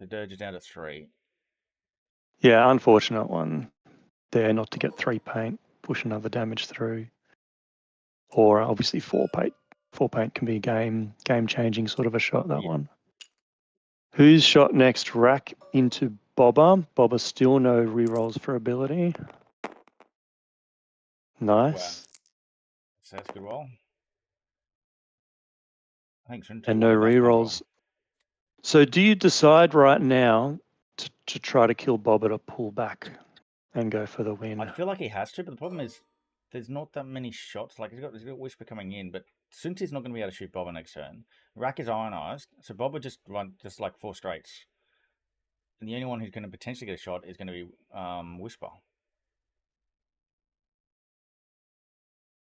[SPEAKER 1] So Dirge is down to 3.
[SPEAKER 2] Yeah, unfortunate one there not to get 3 paint, push another damage through. Or obviously 4 paint. 4 paint can be game changing sort of a shot, that one. Who's shot next? Rack into Bobber. Bobber still no rerolls for ability. Nice.
[SPEAKER 1] that's a good roll. I think Sunti
[SPEAKER 2] And
[SPEAKER 1] will
[SPEAKER 2] no
[SPEAKER 1] be back tomorrow.
[SPEAKER 2] rerolls. So do you decide right now to try to kill Bob or pull back and go for the win?
[SPEAKER 1] I feel like he has to, but the problem is there's not that many shots. Like he's got Whisper coming in, but Sunti's not going to be able to shoot Bobber next turn. Rack is ionized, so Bob would just run just like 4 straights. And the only one who's going to potentially get a shot is going to be Whisper.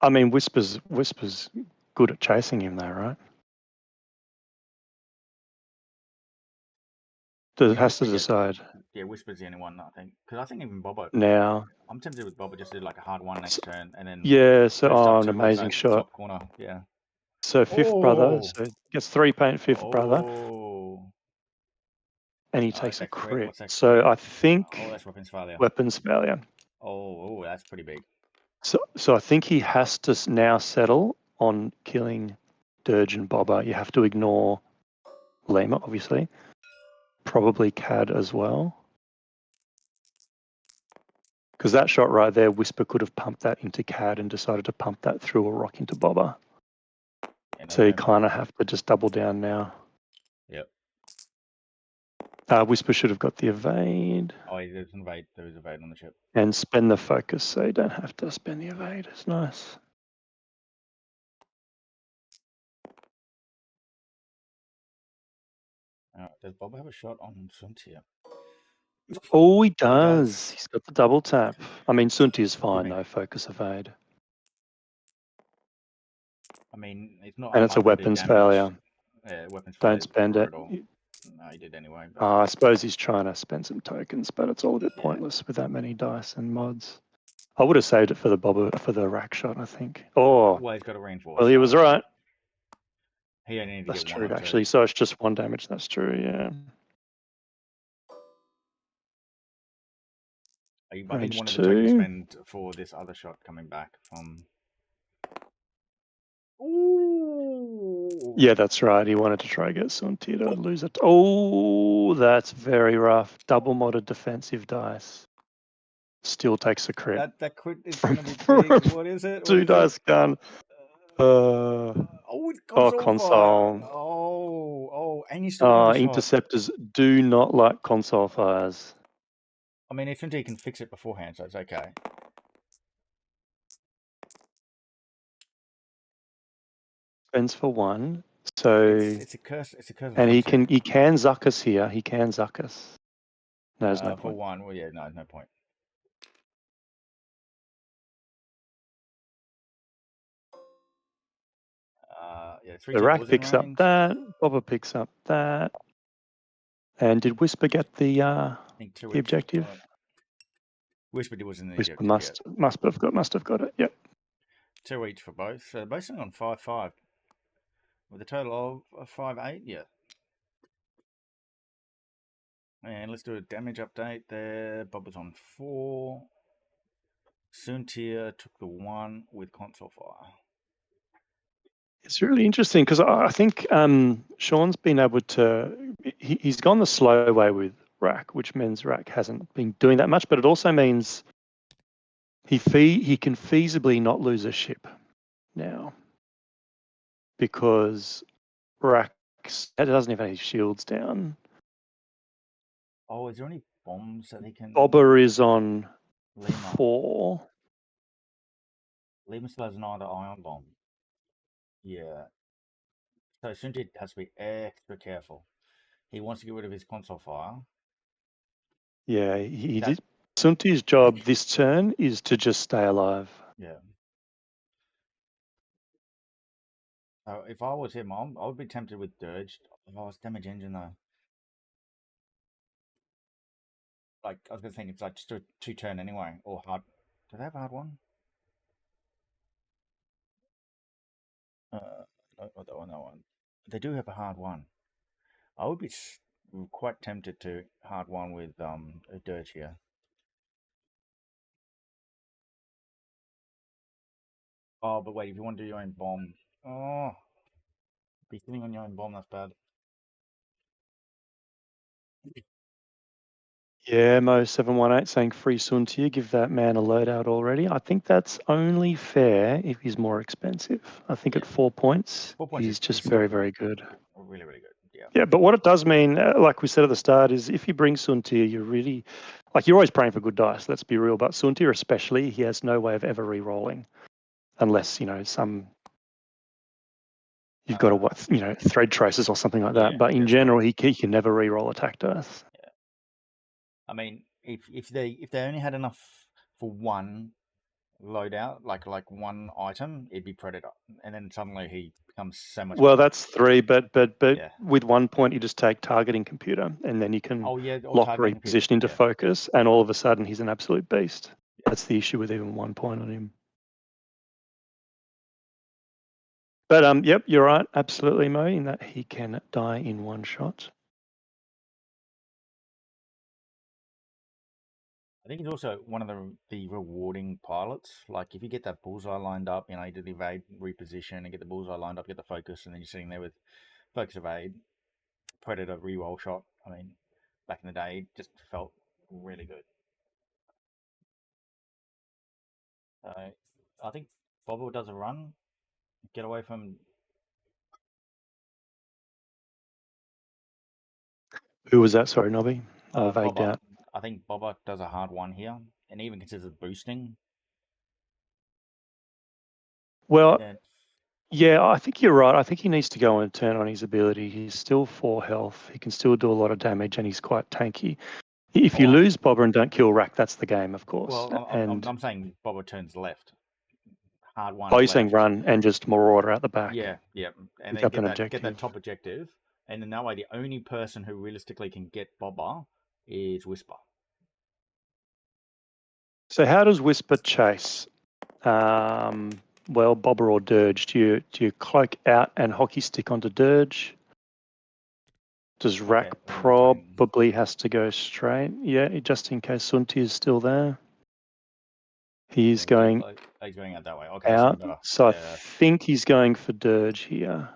[SPEAKER 2] I mean, Whisper's good at chasing him, though, right? Has to decide
[SPEAKER 1] Yeah, Whisper's the only one, I think. Because I think even Bobbo.
[SPEAKER 2] now.
[SPEAKER 1] I'm tempted with Bobbo just to do like a hard one next turn and then
[SPEAKER 2] Yeah, so
[SPEAKER 1] boost up
[SPEAKER 2] an
[SPEAKER 1] to
[SPEAKER 2] amazing shot.
[SPEAKER 1] top corner. Yeah.
[SPEAKER 2] So fifth brother, so gets 3 paint fifth brother, and he takes a crit.
[SPEAKER 1] What's that
[SPEAKER 2] so
[SPEAKER 1] crit?
[SPEAKER 2] I think
[SPEAKER 1] that's weapons failure.
[SPEAKER 2] weapons failure.
[SPEAKER 1] Oh, that's pretty big.
[SPEAKER 2] So I think he has to now settle on killing Dirge and Bobber. You have to ignore Lima, obviously. Probably Cad as well. Because that shot right there, Whisper could have pumped that into Cad and decided to pump that through a rock into Bobber. Yeah, so you kind of have to just double down now.
[SPEAKER 1] Yep.
[SPEAKER 2] Whisper should have got the evade.
[SPEAKER 1] Oh, there's an evade. There is evade on the ship.
[SPEAKER 2] And spend the focus, so you don't have to spend the evade. It's nice.
[SPEAKER 1] Does Bob have a shot on Suntia?
[SPEAKER 2] Oh, he does. He's got the double tap. I mean, Sunti is fine, though. Focus evade.
[SPEAKER 1] I mean, it's not.
[SPEAKER 2] And it's a weapons failure.
[SPEAKER 1] Yeah, weapons
[SPEAKER 2] failure.
[SPEAKER 1] Don't
[SPEAKER 2] spend it.
[SPEAKER 1] No, he did anyway.
[SPEAKER 2] But... I suppose he's trying to spend some tokens, but it's all a bit pointless with that many dice and mods. I would have saved it for the rack shot, I think. Oh,
[SPEAKER 1] well, he's got to reinforce.
[SPEAKER 2] Well, he was right.
[SPEAKER 1] He only needed to
[SPEAKER 2] That's
[SPEAKER 1] get
[SPEAKER 2] true,
[SPEAKER 1] one
[SPEAKER 2] actually. So it's just 1 damage. That's true, yeah.
[SPEAKER 1] I think one of the tokens spend for this other shot coming back from. Ooh.
[SPEAKER 2] Yeah, that's right. He wanted to try and get Sunti to lose it. Oh, that's very rough. Double modded defensive dice. Still takes a crit.
[SPEAKER 1] That crit is going to be big. What is it?
[SPEAKER 2] 2 dice gun.
[SPEAKER 1] It's
[SPEAKER 2] console.
[SPEAKER 1] And you still have a shot.
[SPEAKER 2] Interceptors do not like console fires.
[SPEAKER 1] I mean, if Sunti can fix it beforehand, so it's okay.
[SPEAKER 2] Spends for 1. So
[SPEAKER 1] it's a curse. It's a curse.
[SPEAKER 2] And he can Zuckus here. He can Zuckus. No, there's no point.
[SPEAKER 1] For 1, well, yeah, no point. Yeah, 3
[SPEAKER 2] the rack picks up that. Bobber picks up that. And did Whisper get the objective?
[SPEAKER 1] Whisper was in the
[SPEAKER 2] Whisper
[SPEAKER 1] objective.
[SPEAKER 2] must have got it. Yep.
[SPEAKER 1] 2 each for both. So both sitting on 5-5 with a total of 5-8. Yeah. And let's do a damage update there. Bob was on 4. Suntia took the 1 with console fire.
[SPEAKER 2] It's really interesting because I think Sean's been able to. He's gone the slow way with Rack, which means Rack hasn't been doing that much. But it also means he can feasibly not lose a ship now because Rack doesn't even have his shields down.
[SPEAKER 1] Oh, is there any bombs that he can?
[SPEAKER 2] Bobber is on
[SPEAKER 1] Lima.
[SPEAKER 2] 4.
[SPEAKER 1] Lima still has another ion bomb. Yeah. So Sunti has to be extra careful. He wants to get rid of his console fire.
[SPEAKER 2] Yeah, he did. Sunti's job this turn is to just stay alive.
[SPEAKER 1] Yeah. So if I was him, I would be tempted with Dirge. Oh, it's damage engine though. Like I was gonna think it's like just a 2-turn anyway, or hard. Do they have a hard one? No, not that one. They do have a hard one. I would be quite tempted to hard one with a Dirge here. Oh, but wait, if you want to do your own bomb, be sitting on your own bomb, that's bad.
[SPEAKER 2] Yeah, Mo718 saying free Suntier, give that man a loadout already. I think that's only fair if he's more expensive. I think
[SPEAKER 1] Yeah.
[SPEAKER 2] at 4 points,
[SPEAKER 1] 4 points
[SPEAKER 2] he's just
[SPEAKER 1] still
[SPEAKER 2] very, very good.
[SPEAKER 1] really, really good. Yeah.
[SPEAKER 2] Yeah, but what it does mean, like we said at the start, is if you bring Suntier, you're really, like you're always praying for good dice, let's be real. But Suntier especially, he has no way of ever re-rolling unless, you've got to, thread traces or something like that.
[SPEAKER 1] Yeah,
[SPEAKER 2] But in
[SPEAKER 1] that's
[SPEAKER 2] general,
[SPEAKER 1] right.
[SPEAKER 2] he can never re-roll attack dice.
[SPEAKER 1] Yeah. I mean, if they only had enough for one loadout, like one item, it'd be Predator, and then suddenly he becomes so much
[SPEAKER 2] Well,
[SPEAKER 1] better.
[SPEAKER 2] that's 3, but
[SPEAKER 1] Yeah.
[SPEAKER 2] with 1 point, you just take targeting computer, and then you can
[SPEAKER 1] Oh yeah, or
[SPEAKER 2] lock
[SPEAKER 1] targeting computer.
[SPEAKER 2] reposition into
[SPEAKER 1] Yeah.
[SPEAKER 2] focus, and all of a sudden he's an absolute beast.
[SPEAKER 1] Yeah.
[SPEAKER 2] That's the issue with even 1 point on him. But yep, you're right, absolutely, Mo, in that he can die in one shot.
[SPEAKER 1] I think he's also one of the rewarding pilots. Like if you get that bullseye lined up, you do the evade reposition and get the bullseye lined up, get the focus, and then you're sitting there with focus evade, Predator reroll shot. I mean, back in the day, it just felt really good. So I think Bobble does a run, get away from.
[SPEAKER 2] Who was that? Sorry, Nobby. I vagued
[SPEAKER 1] Bobber.
[SPEAKER 2] out.
[SPEAKER 1] I think Bobber does a hard one here, and even considers boosting.
[SPEAKER 2] Well,
[SPEAKER 1] Then,
[SPEAKER 2] yeah, I think you're right. I think he needs to go and turn on his ability. He's still 4 health. He can still do a lot of damage, and he's quite tanky. If you lose Bobber and don't kill Rack, that's the game, of course.
[SPEAKER 1] well,
[SPEAKER 2] And
[SPEAKER 1] I'm saying Bobber turns left, hard one
[SPEAKER 2] you're
[SPEAKER 1] left.
[SPEAKER 2] saying run and just marauder out the back.
[SPEAKER 1] Yeah, and
[SPEAKER 2] Pick
[SPEAKER 1] then
[SPEAKER 2] up an
[SPEAKER 1] get
[SPEAKER 2] objective.
[SPEAKER 1] that top objective, and then that way the only person who realistically can get Bobber is Whisper.
[SPEAKER 2] So how does Whisper chase? Well, Bobber or Dirge? Do you cloak out and hockey stick onto Dirge? Does Rack probably has to go straight? Yeah, just in case Sunti is still there. He's going
[SPEAKER 1] He's going out that way. Okay,
[SPEAKER 2] out. So
[SPEAKER 1] yeah.
[SPEAKER 2] I think he's going for Dirge here.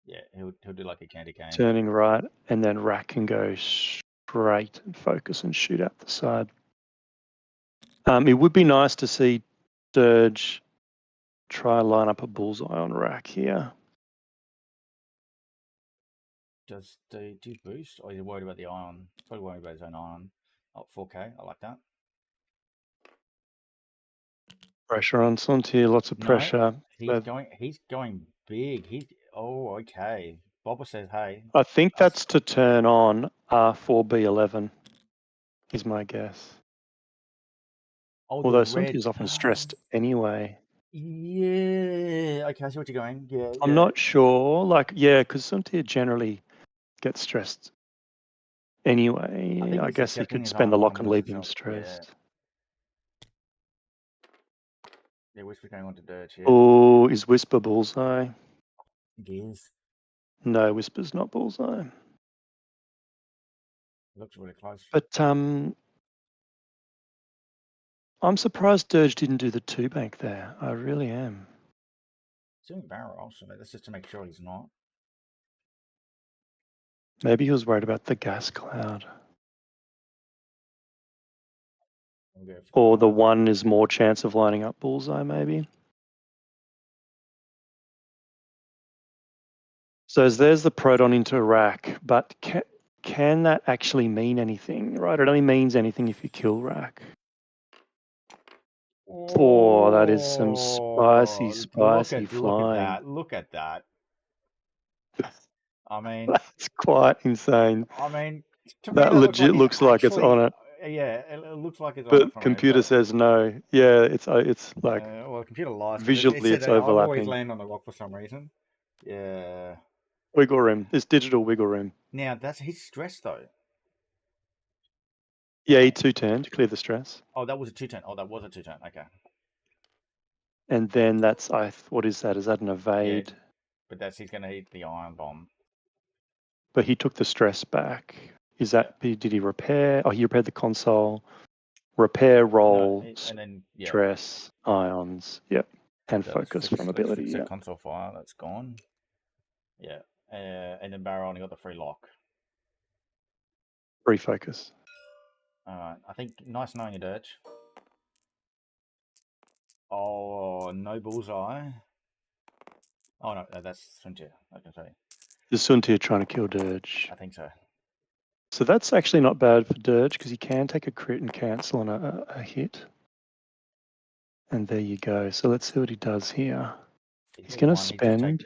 [SPEAKER 1] Yeah, he'll do like a candy cane.
[SPEAKER 2] Turning right, and then Rack can go straight and focus and shoot out the side. It would be nice to see Dirge try line up a bullseye on Rack here.
[SPEAKER 1] Does do boost, or is he worried about the ion? Probably worried about his own ion. Oh, 4K, I like that.
[SPEAKER 2] Pressure on Sunti, lots of pressure.
[SPEAKER 1] He's going big. Okay. Bobber says, hey.
[SPEAKER 2] I think that's to turn on R4B11, is my guess. Although Sunti is often stressed anyway.
[SPEAKER 1] Yeah. Okay, I see what you're going. Yeah.
[SPEAKER 2] I'm not sure. Because Sunti generally gets stressed anyway. I guess he could spend the lock and leave him stressed.
[SPEAKER 1] Yeah, Whisper's going on to Dirge here.
[SPEAKER 2] Oh, is Whisper bullseye?
[SPEAKER 1] It is.
[SPEAKER 2] No, Whisper's not bullseye.
[SPEAKER 1] It looks really close.
[SPEAKER 2] But I'm surprised Dirge didn't do the 2 bank there. I really am.
[SPEAKER 1] He's doing barrel roll, so that's just to make sure he's not.
[SPEAKER 2] Maybe he was worried about the gas cloud. Or the 1 is more chance of lining up bullseye, maybe. So there's the proton into Rack, but can that actually mean anything, right? It only means anything if you kill Rack. Oh, that is some spicy flying.
[SPEAKER 1] Look at that. I mean,
[SPEAKER 2] that's quite insane.
[SPEAKER 1] I mean, to me,
[SPEAKER 2] that legit looks like it's on it.
[SPEAKER 1] Yeah, it looks like it's
[SPEAKER 2] but
[SPEAKER 1] on it.
[SPEAKER 2] But computer says no. Yeah, it's like.
[SPEAKER 1] Well, computer lies.
[SPEAKER 2] Visually, it's overlapping.
[SPEAKER 1] I've always landed on the rock for some reason. Yeah.
[SPEAKER 2] Wiggle room. It's digital wiggle room.
[SPEAKER 1] Now that's his stress though.
[SPEAKER 2] Yeah, he 2-turn to clear the stress.
[SPEAKER 1] Oh, that was a 2-turn. Oh, that was a 2-turn. Okay.
[SPEAKER 2] And then that's what is that? Is that an evade?
[SPEAKER 1] Yeah, but he's going to hit the iron bomb.
[SPEAKER 2] But he took the stress back. Is that did he repair? Oh, he repaired the console. Repair, roll,
[SPEAKER 1] and then
[SPEAKER 2] stress, ions. Yep, and focus from ability.
[SPEAKER 1] Yeah. Console fire. That's gone. Yeah. And then barrel only got the free lock.
[SPEAKER 2] Free focus.
[SPEAKER 1] Alright, I think nice knowing you, Dirge. Oh, no bullseye. Oh no, that's Suntia, I can say.
[SPEAKER 2] The Suntir trying to kill Dirge.
[SPEAKER 1] I think so.
[SPEAKER 2] So that's actually not bad for Dirge because he can take a crit and cancel on a hit. And there you go. So let's see what he does here. He's going to spend.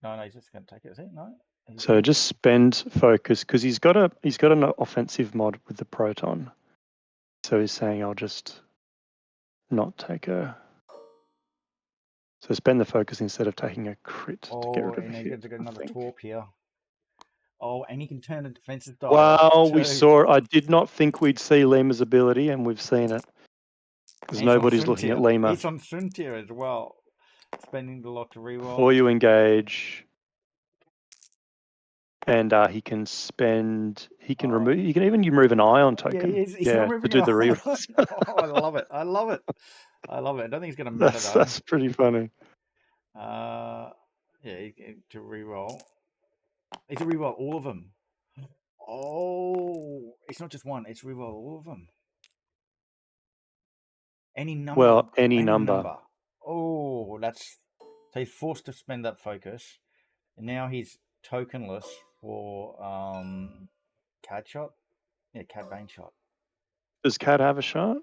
[SPEAKER 1] No, he's just going to take it, is it? No?
[SPEAKER 2] So just spend focus because he's got an offensive mod with the Proton. So he's saying I'll just not take a. So spend the focus instead of taking a crit to get rid of a hit.
[SPEAKER 1] Oh, and he's got another Torp here. Oh, and he can turn a defensive die
[SPEAKER 2] Wow,
[SPEAKER 1] off
[SPEAKER 2] we saw it. I did not think we'd see Lima's ability, and we've seen it. Because nobody's looking at Lima.
[SPEAKER 1] It's on Suntia as well. Spending the lot to reroll.
[SPEAKER 2] Before you engage. And he can spend. He can remove. You can even remove an ion token.
[SPEAKER 1] Yeah, he's not
[SPEAKER 2] to do the reroll.
[SPEAKER 1] Oh, I love it. I love it. I love it. I don't think it's going to matter though.
[SPEAKER 2] That's pretty funny.
[SPEAKER 1] Yeah, to reroll. It's a reroll all of them. Oh, it's not just one. It's reroll all of them. Any number.
[SPEAKER 2] Well, any number.
[SPEAKER 1] Oh, that's so he's forced to spend that focus, and now he's tokenless for CAD shot. Yeah, CAD Bane shot.
[SPEAKER 2] Does CAD have a shot?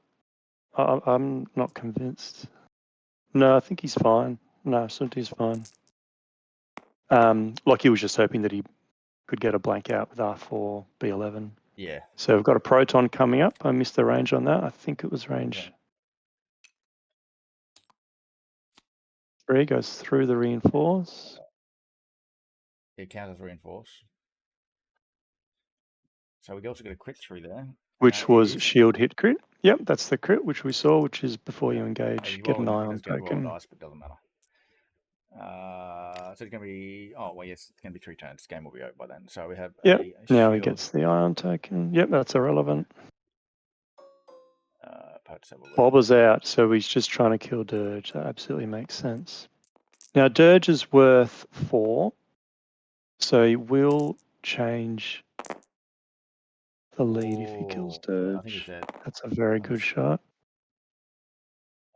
[SPEAKER 2] I'm not convinced. No, I think he's fine. No, Sunti's fine. Lockie was just hoping that he could get a blank out with R4 B11.
[SPEAKER 1] Yeah.
[SPEAKER 2] So we've got a Proton coming up. I missed the range on that. I think it was range 3, goes through the reinforce.
[SPEAKER 1] It counts as reinforce. So we also get a crit through there.
[SPEAKER 2] Which was shield hit crit. Yep, that's the crit, which we saw, which is before you engage.
[SPEAKER 1] You
[SPEAKER 2] get an
[SPEAKER 1] roll,
[SPEAKER 2] ion token.
[SPEAKER 1] Roll dice, but it doesn't matter. So it's going to be, yes, it's going to be 3 turns. Game will be over by then. So we have
[SPEAKER 2] now he gets the ion token. Yep, that's irrelevant. Bobber's out, so he's just trying to kill Dirge. That absolutely makes sense. Now, Dirge is worth 4, so he will change the lead if he kills Dirge. I think he's dead. That's a very good shot.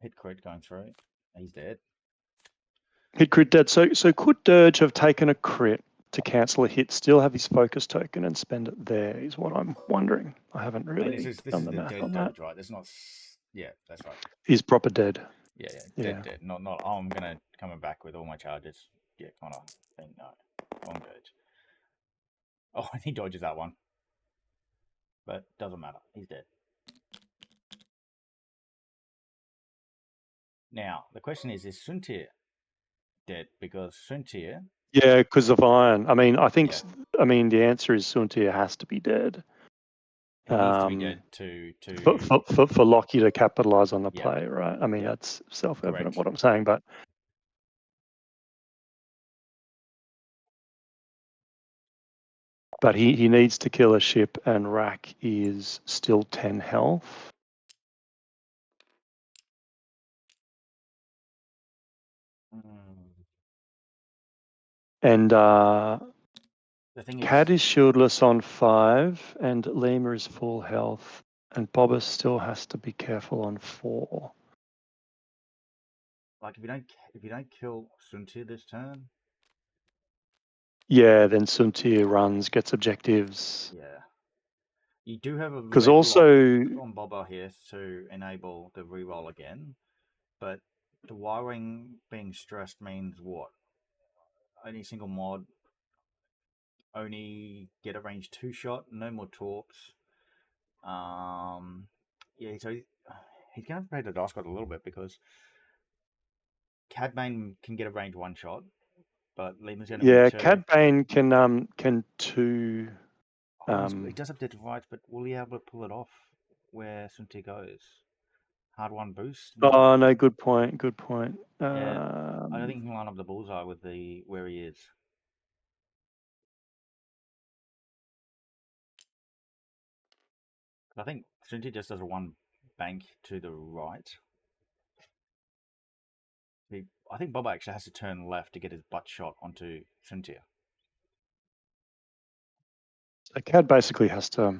[SPEAKER 1] Hit crit going through. He's dead.
[SPEAKER 2] Hit crit dead. So could Dirge have taken a crit to cancel a hit, still have his focus token and spend it there, is what I'm wondering. I haven't really done the math on that.
[SPEAKER 1] Right? There's not... Yeah, that's right.
[SPEAKER 2] He's proper dead.
[SPEAKER 1] Yeah, dead. Not, I'm going to come back with all my charges. Yeah, kind of thing. No, wrong Dirge. Oh, he dodges that one. But doesn't matter. He's dead. Now, the question is Suntir dead? Because Suntir...
[SPEAKER 2] Yeah, because of iron. I mean, the answer is Suntir has to be dead.
[SPEAKER 1] He needs to be dead
[SPEAKER 2] for Lockie to capitalize on the play, right? I mean, that's self-evident what I'm saying, but he needs to kill a ship, and Rack is still 10 health. And Cad is shieldless on 5, and Lima is full health, and Bobbus still has to be careful on 4.
[SPEAKER 1] Like if you don't kill Suntir this turn.
[SPEAKER 2] Yeah, then Suntir gets objectives.
[SPEAKER 1] Yeah. You do have a
[SPEAKER 2] because also
[SPEAKER 1] on Bobber here to enable the reroll again, but the wiring being stressed means what? Only single mod, only get a range 2 shot, no more torps. Yeah, so he's gonna have to pay the dice god a little bit because Cadbane can get a range 1 shot, but Lima's gonna be 2.
[SPEAKER 2] Cadbane can 2.
[SPEAKER 1] He does have dead rights, but will he be able to pull it off where Suntir goes? Hard 1 boost?
[SPEAKER 2] No. No, good point.
[SPEAKER 1] Yeah, I don't think he can line up the bullseye with where he is. I think Suntir just does a 1 bank to the right. I think Boba actually has to turn left to get his butt shot onto Suntir.
[SPEAKER 2] So Cad basically has to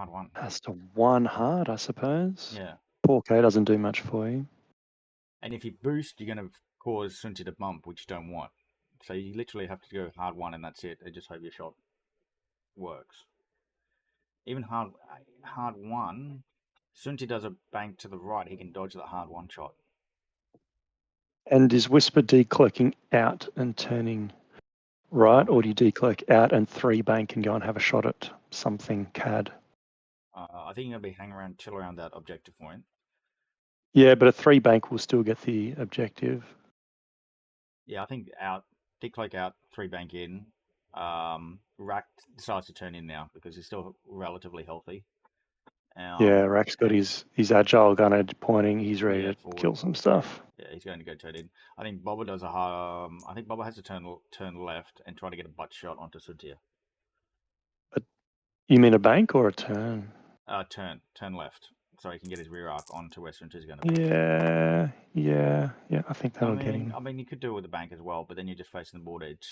[SPEAKER 1] Hard 1.
[SPEAKER 2] Has to 1 hard, I suppose.
[SPEAKER 1] Yeah.
[SPEAKER 2] 4K doesn't do much for you.
[SPEAKER 1] And if you boost, you're going to cause Sunti to bump, which you don't want. So you literally have to go hard 1 and that's it. And just hope your shot works. Even hard 1, Sunti does a bank to the right, he can dodge the hard 1 shot.
[SPEAKER 2] And is Whisper declerking out and turning right, or do you declerk out and 3 bank and go and have a shot at something CAD?
[SPEAKER 1] I think you're going to be hanging around, chill around that objective point.
[SPEAKER 2] Yeah, but a 3 bank will still get the objective.
[SPEAKER 1] Yeah, I think decloak out, 3 bank in. Rack decides to turn in now because he's still relatively healthy.
[SPEAKER 2] Yeah, Rack's got his agile gunner pointing. He's ready to
[SPEAKER 1] forward.
[SPEAKER 2] kill some stuff.
[SPEAKER 1] Yeah, he's going to go turn in. I think Bobber does I think Bobber has to turn left and try to get a butt shot onto Suntia.
[SPEAKER 2] You mean a bank or a turn?
[SPEAKER 1] Turn left, so he can get his rear arc onto where Suntia's going to be.
[SPEAKER 2] Yeah. I think that'll get him.
[SPEAKER 1] I mean, you could do it with the bank as well, but then you're just facing the board edge.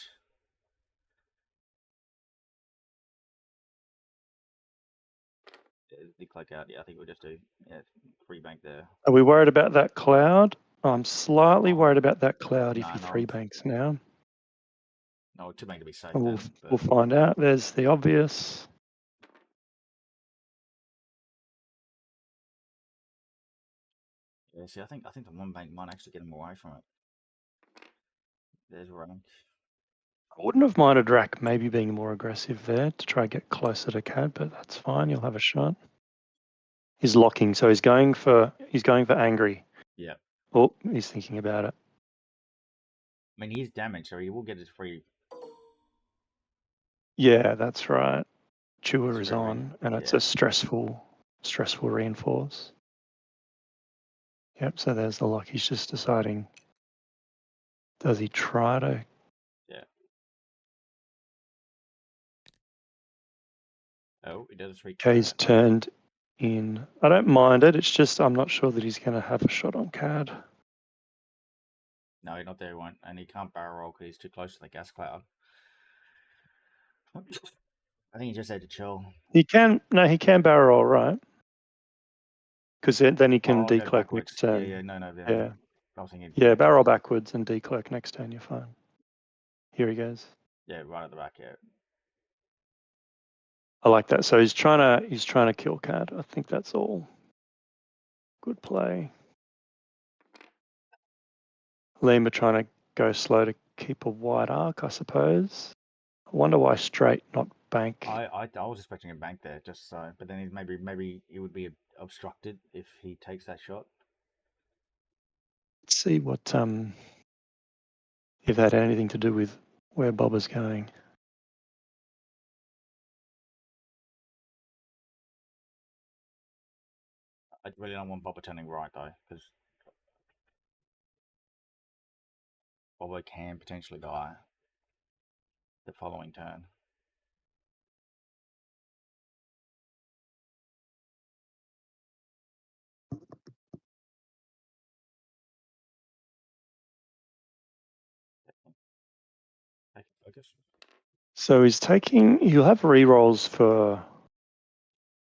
[SPEAKER 1] Decloak out. Yeah, I think we'll just do 3 bank there.
[SPEAKER 2] Are we worried about that cloud? I'm slightly worried about that cloud if he 3 banks now.
[SPEAKER 1] No, 2 bank to be safe.
[SPEAKER 2] We'll find out. There's the obvious.
[SPEAKER 1] Yeah, see, I think the 1 bank might actually get him away from it. There's rank.
[SPEAKER 2] I wouldn't have minded Rack maybe being more aggressive there to try and get closer to CAD, but that's fine. You'll have a shot. He's locking, so he's going for angry.
[SPEAKER 1] Yeah.
[SPEAKER 2] Oh, he's thinking about it.
[SPEAKER 1] I mean, he's damaged, so he will get his free.
[SPEAKER 2] Yeah, that's right. Chewer is on, and it's a stressful reinforce. Yep, so there's the lock. He's just deciding, does he try to?
[SPEAKER 1] Yeah. Oh, he does a 3.
[SPEAKER 2] Okay, he's turned in. I don't mind it. It's just I'm not sure that he's going to have a shot on CAD.
[SPEAKER 1] No, he's not there. He won't, and he can't barrel roll because he's too close to the gas cloud. I think he just had to chill.
[SPEAKER 2] He can barrel roll, right? Because then he can declerk next turn.
[SPEAKER 1] Yeah. I was thinking.
[SPEAKER 2] Yeah, barrel backwards and declerk next turn. You're fine. Here he goes.
[SPEAKER 1] Yeah, right at the back. Yeah.
[SPEAKER 2] I like that. So he's trying to kill CAD. I think that's all. Good play. Lima trying to go slow to keep a wide arc, I suppose. I wonder why straight, not bank.
[SPEAKER 1] I was expecting a bank there, just so. But then maybe it would be obstructed if he takes that shot.
[SPEAKER 2] Let's see what if that had anything to do with where Bob is going.
[SPEAKER 1] I really don't want Bobber turning right though, because Bobber can potentially die the following turn. Focus.
[SPEAKER 2] So he's taking. He'll have rerolls for.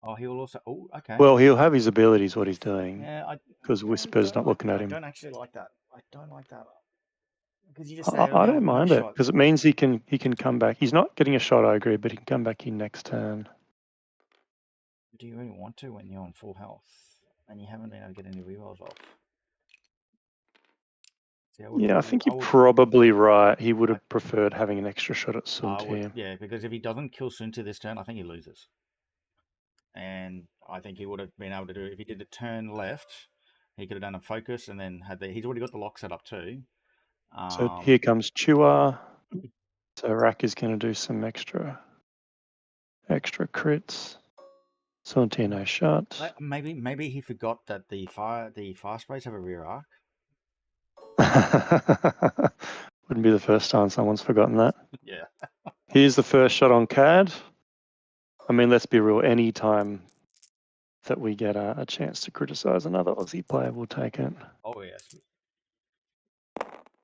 [SPEAKER 1] Oh, he will also. Oh, okay.
[SPEAKER 2] Well, he'll have his abilities. What he's doing.
[SPEAKER 1] Yeah,
[SPEAKER 2] because Whisper's not looking at him.
[SPEAKER 1] I don't actually like that. I don't like that. Because you
[SPEAKER 2] just I don't mind it because it means he can come back. He's not getting a shot, I agree, but he can come back in next turn.
[SPEAKER 1] Do you really want to when you're on full health and you haven't been able to get any rerolls off?
[SPEAKER 2] Yeah, I think you're probably right. He would have preferred having an extra shot at Sunti.
[SPEAKER 1] Yeah, because if he doesn't kill Sunti this turn, I think he loses. And I think he would have been able to do, if he did a turn left, he could have done a focus and then he's already got the lock set up too.
[SPEAKER 2] So here comes Chua. So Rack is going to do some extra crits. Sunti no shot.
[SPEAKER 1] Maybe he forgot that the fire sprays have a rear arc.
[SPEAKER 2] Wouldn't be the first time someone's forgotten that.
[SPEAKER 1] Yeah.
[SPEAKER 2] Here's the first shot on CAD. I mean, let's be real. Any time that we get a chance to criticize another Aussie player, we'll take it.
[SPEAKER 1] Oh, yes.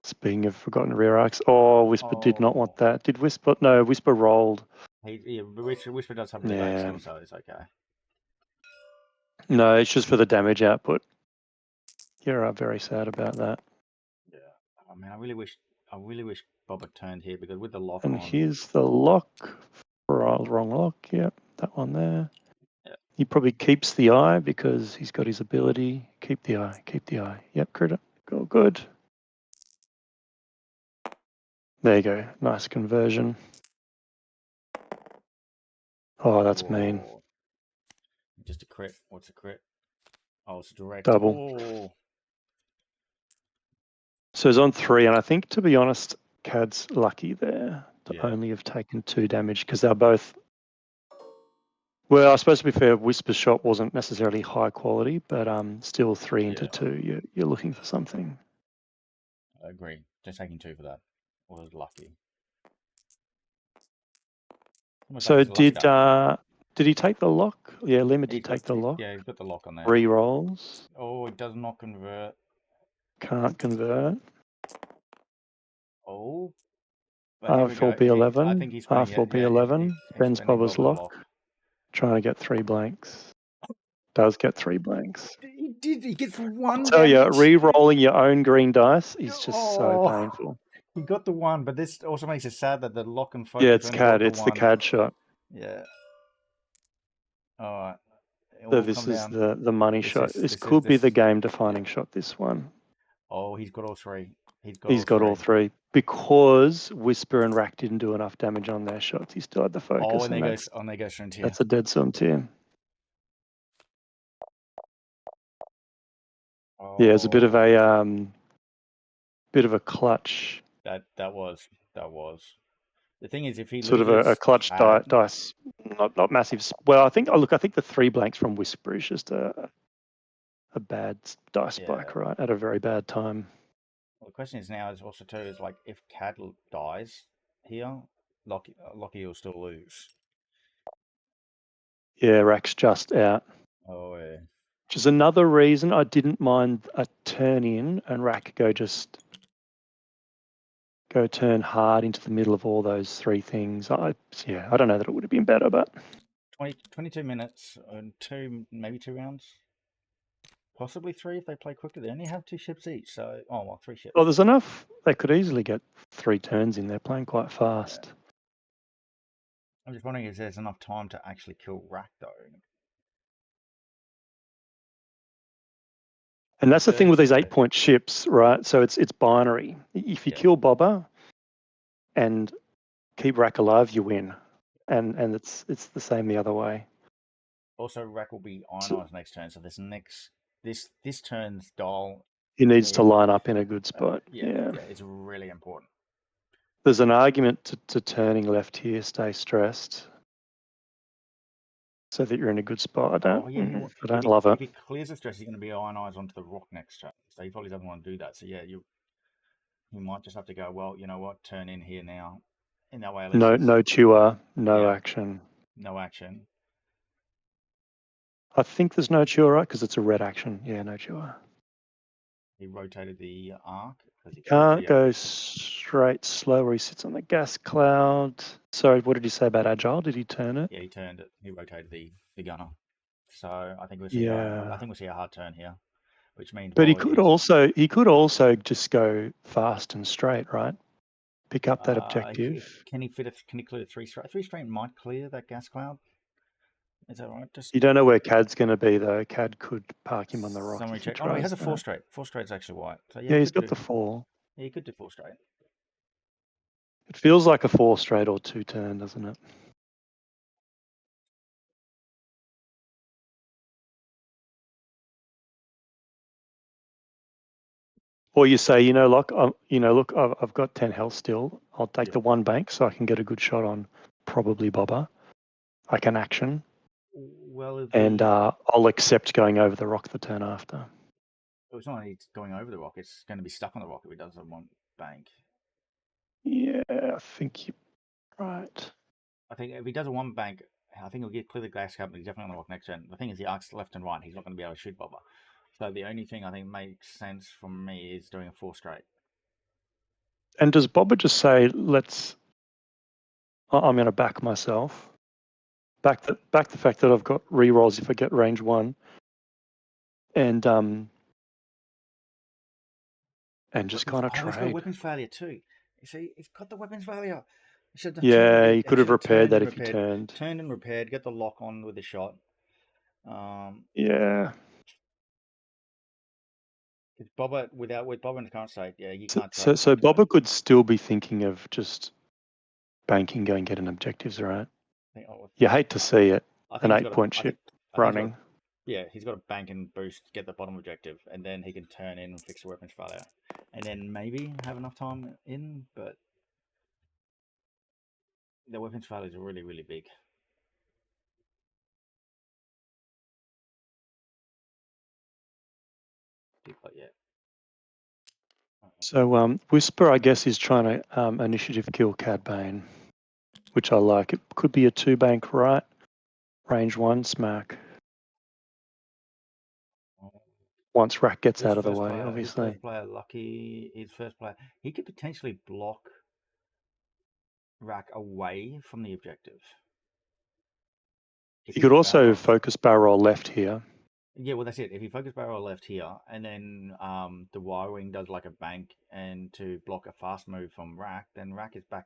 [SPEAKER 2] Speaking of forgotten rear arcs, Whisper did not want that. Did Whisper? No, Whisper rolled.
[SPEAKER 1] Whisper does have rear arcs, so it's okay.
[SPEAKER 2] No, it's just for the damage output. You're very sad about that.
[SPEAKER 1] Yeah. I mean, I really wish Boba turned here because with the lock
[SPEAKER 2] And
[SPEAKER 1] on.
[SPEAKER 2] here's the lock. Wrong lock. Yep, that one there.
[SPEAKER 1] Yeah.
[SPEAKER 2] He probably keeps the eye because he's got his ability. Keep the eye. Keep the eye. Yep, critter. Go good. There you go. Nice conversion. Oh, that's mean.
[SPEAKER 1] Oh. Just a crit. What's a crit? Oh, it's a direct.
[SPEAKER 2] Double.
[SPEAKER 1] Oh.
[SPEAKER 2] So he's on 3, and I think, to be honest, Cad's lucky there to
[SPEAKER 1] Yeah.
[SPEAKER 2] only have taken 2 damage because they're both. Well, I suppose to be fair, Whisper's shot wasn't necessarily high quality, but still 3 into
[SPEAKER 1] Yeah.
[SPEAKER 2] 2. You're looking for something.
[SPEAKER 1] I agree. Just taking 2 for that was lucky. Almost
[SPEAKER 2] So
[SPEAKER 1] like it's lucky
[SPEAKER 2] did he take the lock? Yeah, Limit
[SPEAKER 1] He's
[SPEAKER 2] did take the lock.
[SPEAKER 1] Yeah, he's got the lock on there.
[SPEAKER 2] Re-rolls.
[SPEAKER 1] Oh, it does not convert.
[SPEAKER 2] Can't convert.
[SPEAKER 1] Oh. But here we go.
[SPEAKER 2] R4B11.
[SPEAKER 1] I think he's putting it. Yeah,
[SPEAKER 2] R4B11. Spends
[SPEAKER 1] spending
[SPEAKER 2] Bobber's
[SPEAKER 1] Bob's
[SPEAKER 2] lock. Trying to get 3 blanks. Does get 3 blanks.
[SPEAKER 1] He did. He gets 1
[SPEAKER 2] I'll tell you,
[SPEAKER 1] damage.
[SPEAKER 2] re-rolling your own green dice is just so
[SPEAKER 1] Oh.
[SPEAKER 2] painful.
[SPEAKER 1] He got the 1, but this also makes it sad that the lock and focus
[SPEAKER 2] Yeah, it's
[SPEAKER 1] only
[SPEAKER 2] CAD.
[SPEAKER 1] got the
[SPEAKER 2] It's the
[SPEAKER 1] 1.
[SPEAKER 2] CAD shot.
[SPEAKER 1] Yeah. All right.
[SPEAKER 2] So this is the money shot. This could be the game-defining shot, this one.
[SPEAKER 1] Oh, he's got all 3.
[SPEAKER 2] He's got all 3. Because Whisper and Rack didn't do enough damage on their shots. He still had the focus.
[SPEAKER 1] Oh, and they go Frontier.
[SPEAKER 2] That's a dead Frontier.
[SPEAKER 1] Oh.
[SPEAKER 2] Yeah, it's a bit of a clutch.
[SPEAKER 1] That was. The thing is, if he
[SPEAKER 2] sort
[SPEAKER 1] loses
[SPEAKER 2] of a clutch dice, not massive. Well, I think the 3 blanks from Whisper is just a bad dice spike, right? At a very bad time.
[SPEAKER 1] Well, the question is now is also too is like if Cad dies here, Lockie will still lose.
[SPEAKER 2] Yeah, Rack's just out.
[SPEAKER 1] Oh yeah.
[SPEAKER 2] Which is another reason I didn't mind a turn in and Rack go turn hard into the middle of all those 3 things. I don't know that it would have been better, but
[SPEAKER 1] 22 minutes and maybe 2 rounds. Possibly 3 if they play quickly. They only have 2 ships each, so 3 ships.
[SPEAKER 2] Well, there's enough. They could easily get 3 turns in. They're playing quite fast.
[SPEAKER 1] Yeah. I'm just wondering if there's enough time to actually kill Rack though.
[SPEAKER 2] And that's the thing with these 8-point ships, right? So it's binary. If you kill Bobber and keep Rack alive, you win. And it's the same the other way.
[SPEAKER 1] Also, Rack will be ionized next turn, so this turn's dial.
[SPEAKER 2] He needs to line up in a good spot.
[SPEAKER 1] Yeah, it's really important.
[SPEAKER 2] There's an argument to turning left here, stay stressed, so that you're in a good spot. I don't love it.
[SPEAKER 1] If he clears the stress, he's going to be ionized onto the rock next turn, so he probably doesn't want to do that. So yeah, you might just have to go, well, you know what, turn in here now. In that way,
[SPEAKER 2] no chewer, no action.
[SPEAKER 1] No action.
[SPEAKER 2] I think there's no chewer, right? Because it's a red action. Yeah, no chewer.
[SPEAKER 1] He rotated the arc.
[SPEAKER 2] He can't go straight slow where he sits on the gas cloud. Sorry, what did he say about agile? Did he turn it?
[SPEAKER 1] Yeah, he turned it. He rotated the gunner. So I think we'll see. We'll see a hard turn here, which means.
[SPEAKER 2] But he could also just go fast and straight, right? Pick up that objective.
[SPEAKER 1] Can he clear 3 straight? 3 straight might clear that gas cloud. Is that right?
[SPEAKER 2] You don't know where Cad's going to be though. Cad could park him on the rock.
[SPEAKER 1] Somebody check. Oh, no, he has a 4 straight. 4 straight's actually white. So
[SPEAKER 2] yeah, he's got the 4.
[SPEAKER 1] Yeah, he could do 4 straight.
[SPEAKER 2] It feels like a 4 straight or 2 turn, doesn't it? Or you say, look, I've got 10 health still. I'll take the 1 bank so I can get a good shot on probably Bobber. I can action.
[SPEAKER 1] Well,
[SPEAKER 2] and I'll accept going over the rock the turn after.
[SPEAKER 1] It's not going over the rock. It's going to be stuck on the rock if he doesn't want bank.
[SPEAKER 2] Yeah, I think you're right.
[SPEAKER 1] I think if he doesn't want bank, I think he'll get clear the gas cap, but he's definitely on the rock next turn. The thing is, the arc's left and right. He's not going to be able to shoot Bobber. So the only thing I think makes sense for me is doing a 4 straight.
[SPEAKER 2] And does Bobber just say, I'm going to back myself? Back the fact that I've got rerolls if I get range 1, and just kind of
[SPEAKER 1] Oh, he's got
[SPEAKER 2] trade.
[SPEAKER 1] weapons failure too. You see, he's got the weapons failure. He should have
[SPEAKER 2] Yeah, he could have repaired
[SPEAKER 1] turned
[SPEAKER 2] that
[SPEAKER 1] and
[SPEAKER 2] if he
[SPEAKER 1] repaired,
[SPEAKER 2] turned.
[SPEAKER 1] get the lock on with the shot.
[SPEAKER 2] Yeah.
[SPEAKER 1] With Bobber in the current state, yeah, you
[SPEAKER 2] So,
[SPEAKER 1] can't
[SPEAKER 2] so,
[SPEAKER 1] trade.
[SPEAKER 2] so Bobber could still be thinking of just banking, going getting objectives, right? You hate to see it. An 8-point ship running.
[SPEAKER 1] He's got a bank and boost, get the bottom objective, and then he can turn in and fix the weapons failure, and then maybe have enough time in. But the weapons failure is really, really big. But yeah.
[SPEAKER 2] So Whisper, I guess, is trying to initiative kill Cad Bane, which I like. It could be a 2-bank right, range 1 smack. Once Rack gets out of the way, obviously.
[SPEAKER 1] His first player, Lucky, he could potentially block Rack away from the objective.
[SPEAKER 2] He could also focus barrel left here.
[SPEAKER 1] Yeah, well, that's it. If he focus barrel left here, and then the Y-wing does like a bank and to block a fast move from Rack, then Rack is back.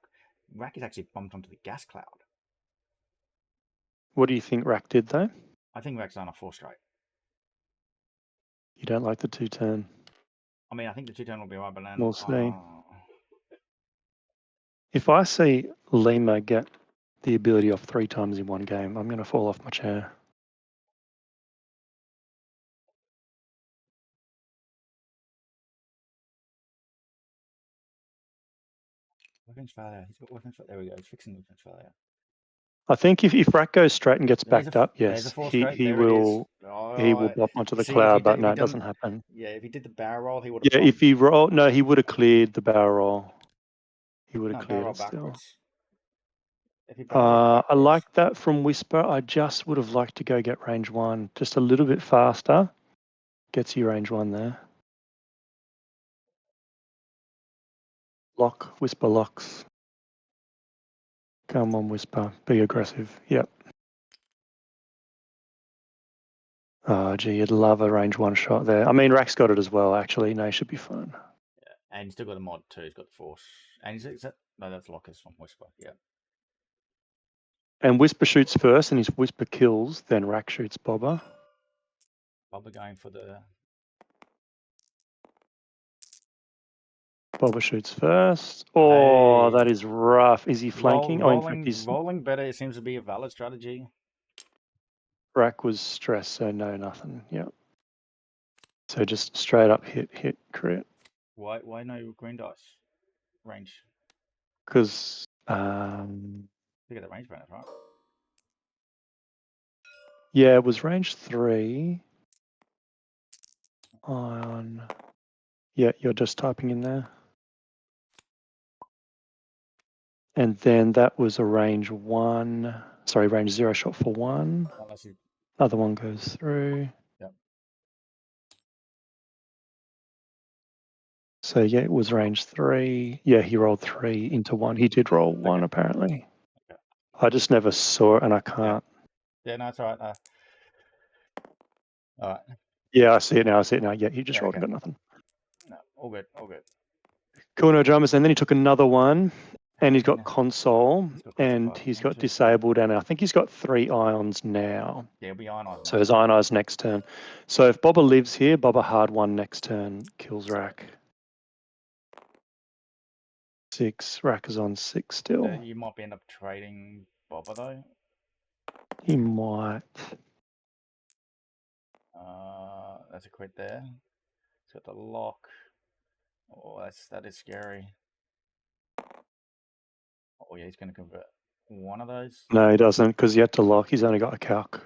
[SPEAKER 1] Rack is actually bumped onto the gas cloud.
[SPEAKER 2] What do you think Rack did, though?
[SPEAKER 1] I think Rack's on a 4 straight.
[SPEAKER 2] You don't like the 2-turn?
[SPEAKER 1] I mean, I think the 2-turn will be right, but then...
[SPEAKER 2] We'll see. If I see Lima get the ability off 3 times in one game, I'm going to fall off my chair.
[SPEAKER 1] Weapons failure. He's got weapons failure. There we go. He's fixing weapons failure.
[SPEAKER 2] I think if Rack goes straight and gets backed up, yes, he will bop onto the cloud, but no, it doesn't happen.
[SPEAKER 1] Yeah, if he did the barrel roll, he would have...
[SPEAKER 2] Yeah, if he rolled... No, he would have cleared the barrel roll. He would have cleared it still. I like that from Whisper. I just would have liked to go get range 1 just a little bit faster. Gets you range 1 there. Lock, Whisper locks. Come on, Whisper. Be aggressive. Yep. Oh, gee, you'd love a range 1 shot there. I mean, Rack's got it as well, actually. No, he should be fine.
[SPEAKER 1] Yeah, and he's still got a mod too. He's got the Force. And no, that's Lockers from Whisper. Yeah.
[SPEAKER 2] And Whisper shoots first, and his Whisper kills. Then Rack shoots Bobber.
[SPEAKER 1] Bobber going for the...
[SPEAKER 2] Bobber shoots first. Oh,
[SPEAKER 1] Hey.
[SPEAKER 2] That is rough. Is he flanking?
[SPEAKER 1] In fact, he's... Rolling better. It seems to be a valid strategy.
[SPEAKER 2] Rack was stressed, so no, nothing. Yep. So just straight up hit, crit.
[SPEAKER 1] Why no green dice? Range.
[SPEAKER 2] Because
[SPEAKER 1] you get the range bonus, right?
[SPEAKER 2] Yeah, it was range 3 on... Yeah, you're just typing in there. And then that was a range 0 shot for 1. Other one goes through.
[SPEAKER 1] Yep.
[SPEAKER 2] So yeah, it was range 3. Yeah, he rolled 3 into 1. He did roll 1 apparently.
[SPEAKER 1] Okay.
[SPEAKER 2] I just never saw it and I can't.
[SPEAKER 1] Yeah, no, it's all right. All right.
[SPEAKER 2] Yeah, I see it now. Yeah, he just rolled and got nothing.
[SPEAKER 1] No, all good.
[SPEAKER 2] Cool, no dramas. And then he took another one. And he's got console, and he's got disabled, and I think he's got 3 ions now.
[SPEAKER 1] Yeah, he'll be ionized.
[SPEAKER 2] So his ionize next turn. So if Bobber lives here, Bobber hard 1 next turn, kills Rack. 6, Rack is on 6 still.
[SPEAKER 1] You might end up trading Bobber though.
[SPEAKER 2] He might.
[SPEAKER 1] That's a crit there. He's got the lock. Oh, that is scary. Oh yeah, he's going to convert one of those.
[SPEAKER 2] No, he doesn't, because he had to lock. He's only got a calc.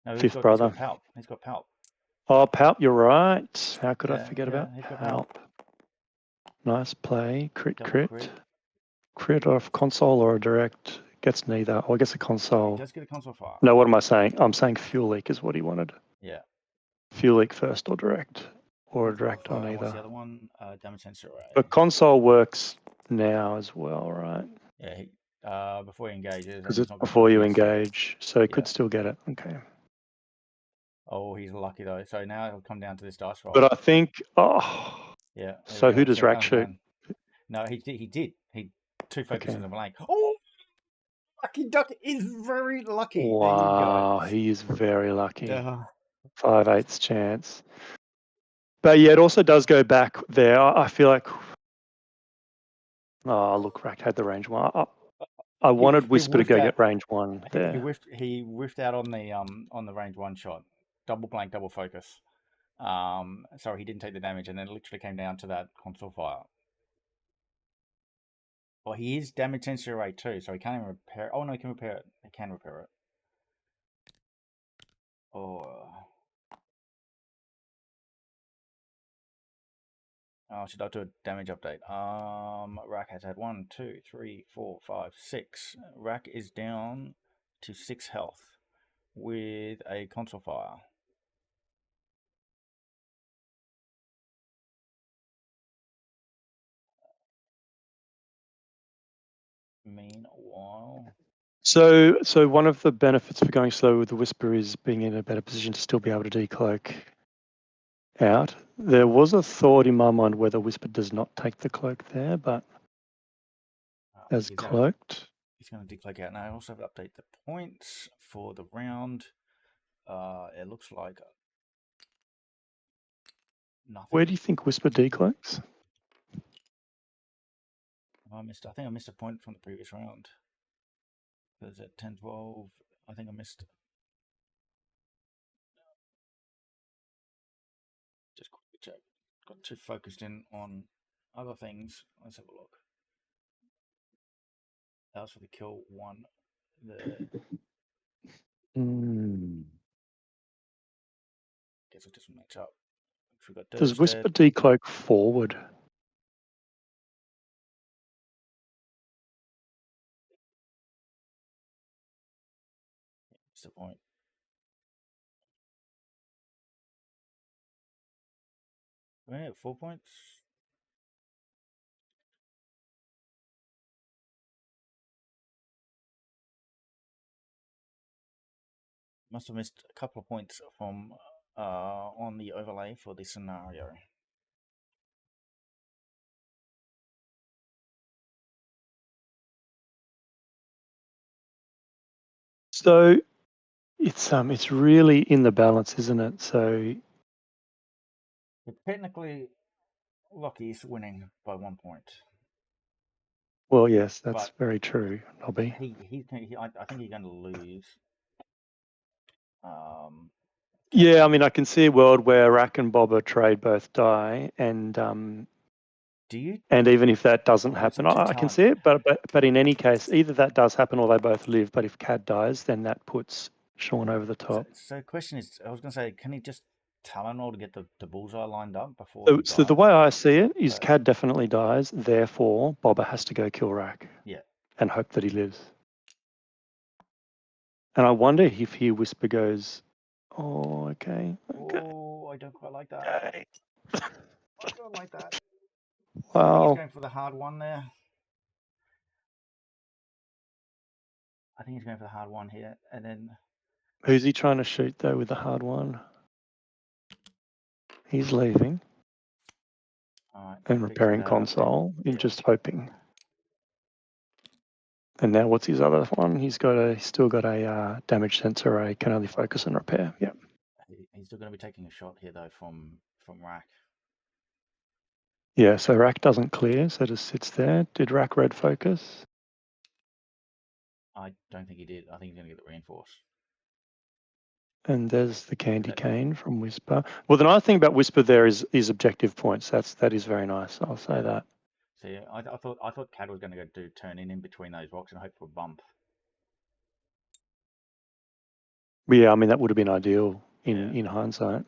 [SPEAKER 1] No,
[SPEAKER 2] 5th brother.
[SPEAKER 1] He's got Palp.
[SPEAKER 2] Oh, Palp, you're right. How could I forget about Palp? Nice play. Crit off console or a direct. Gets neither. Oh, I guess a console.
[SPEAKER 1] He does get a console fire.
[SPEAKER 2] No, what am I saying? I'm saying fuel leak is what he wanted.
[SPEAKER 1] Yeah.
[SPEAKER 2] Fuel leak first or direct. Or a direct on either.
[SPEAKER 1] What's the other one? Damage sensor array.
[SPEAKER 2] But console works now as well, right?
[SPEAKER 1] Yeah, before you engage.
[SPEAKER 2] Because it's before you engage, so he could still get it. Okay.
[SPEAKER 1] Oh, he's lucky though. So now it'll come down to this dice roll.
[SPEAKER 2] But I think,
[SPEAKER 1] Yeah.
[SPEAKER 2] so who does Rack shoot?
[SPEAKER 1] No, he did. He 2 focuses
[SPEAKER 2] Okay.
[SPEAKER 1] and a blank. Oh, Luckyduck is very lucky.
[SPEAKER 2] Wow, he is very lucky.
[SPEAKER 1] There you go.
[SPEAKER 2] 5/8 chance. But yeah, it also does go back there. I feel like, oh, look, Rack had the range one. I wanted Whisper to go get range one there.
[SPEAKER 1] He whiffed out on the range one shot. Double blank, double focus. So he didn't take the damage, and then it literally came down to that console fire. Well, he is damage sensor rate too, so he can't even repair it. Oh no, he can repair it. He can repair it. Oh, should I do a damage update? Rack has had 1, 2, 3, 4, 5, 6. Rack is down to 6 health with a console fire. Meanwhile,
[SPEAKER 2] so one of the benefits for going slow with the Whisper is being in a better position to still be able to decloak out. There was a thought in my mind whether Whisper does not take the cloak there, but as cloaked.
[SPEAKER 1] He's going to decloak out now. I also have to update the points for the round. It looks like nothing.
[SPEAKER 2] Where do you think Whisper decloaks?
[SPEAKER 1] I think I missed a point from the previous round. Because at 10-12, I think I missed. Just quickly check. Got too focused in on other things. Let's have a look. That was for the kill one there. Guess it doesn't match up.
[SPEAKER 2] Does Whisper decloak forward?
[SPEAKER 1] What's the point? Yeah, 4 points. Must have missed a couple of points from on the overlay for this scenario.
[SPEAKER 2] So it's really in the balance, isn't it? So
[SPEAKER 1] technically, Lucky's winning by 1 point.
[SPEAKER 2] Well, yes, that's very true, Nobby.
[SPEAKER 1] I think he's going to lose.
[SPEAKER 2] Yeah, I mean, I can see a world where Rack and Bobber trade both die, and
[SPEAKER 1] do you?
[SPEAKER 2] And even if that doesn't happen, I can see it. But in any case, either that does happen or they both live. But if Cad dies, then that puts Sean over the top.
[SPEAKER 1] So the question is, I was going to say, can he just Talonor to get the bullseye lined up before?
[SPEAKER 2] So the way I see it is, Cad definitely dies. Therefore, Bobber has to go kill Rack.
[SPEAKER 1] Yeah.
[SPEAKER 2] And hope that he lives. And I wonder if he Whisper goes, oh, okay.
[SPEAKER 1] Oh, I don't quite like that. Okay. I don't like that.
[SPEAKER 2] Wow.
[SPEAKER 1] I think he's going for the hard one there. I think he's going for the hard one here, and then.
[SPEAKER 2] Who's he trying to shoot though with the hard one? He's leaving.
[SPEAKER 1] Right,
[SPEAKER 2] and repairing console. You're just hoping. And now what's his other one? He's still got a damage sensor. I can only focus and repair. Yeah.
[SPEAKER 1] He's still going to be taking a shot here though from Rack.
[SPEAKER 2] Yeah, so Rack doesn't clear, so it just sits there. Did Rack red focus?
[SPEAKER 1] I don't think he did. I think he's going to get the reinforce.
[SPEAKER 2] And there's the candy cane from Whisper. Well, the nice thing about Whisper there is objective points. That is very nice. I'll say that.
[SPEAKER 1] See, I thought Cad was going to go turn in between those rocks and hope for a bump.
[SPEAKER 2] Yeah, I mean that would have been ideal in hindsight.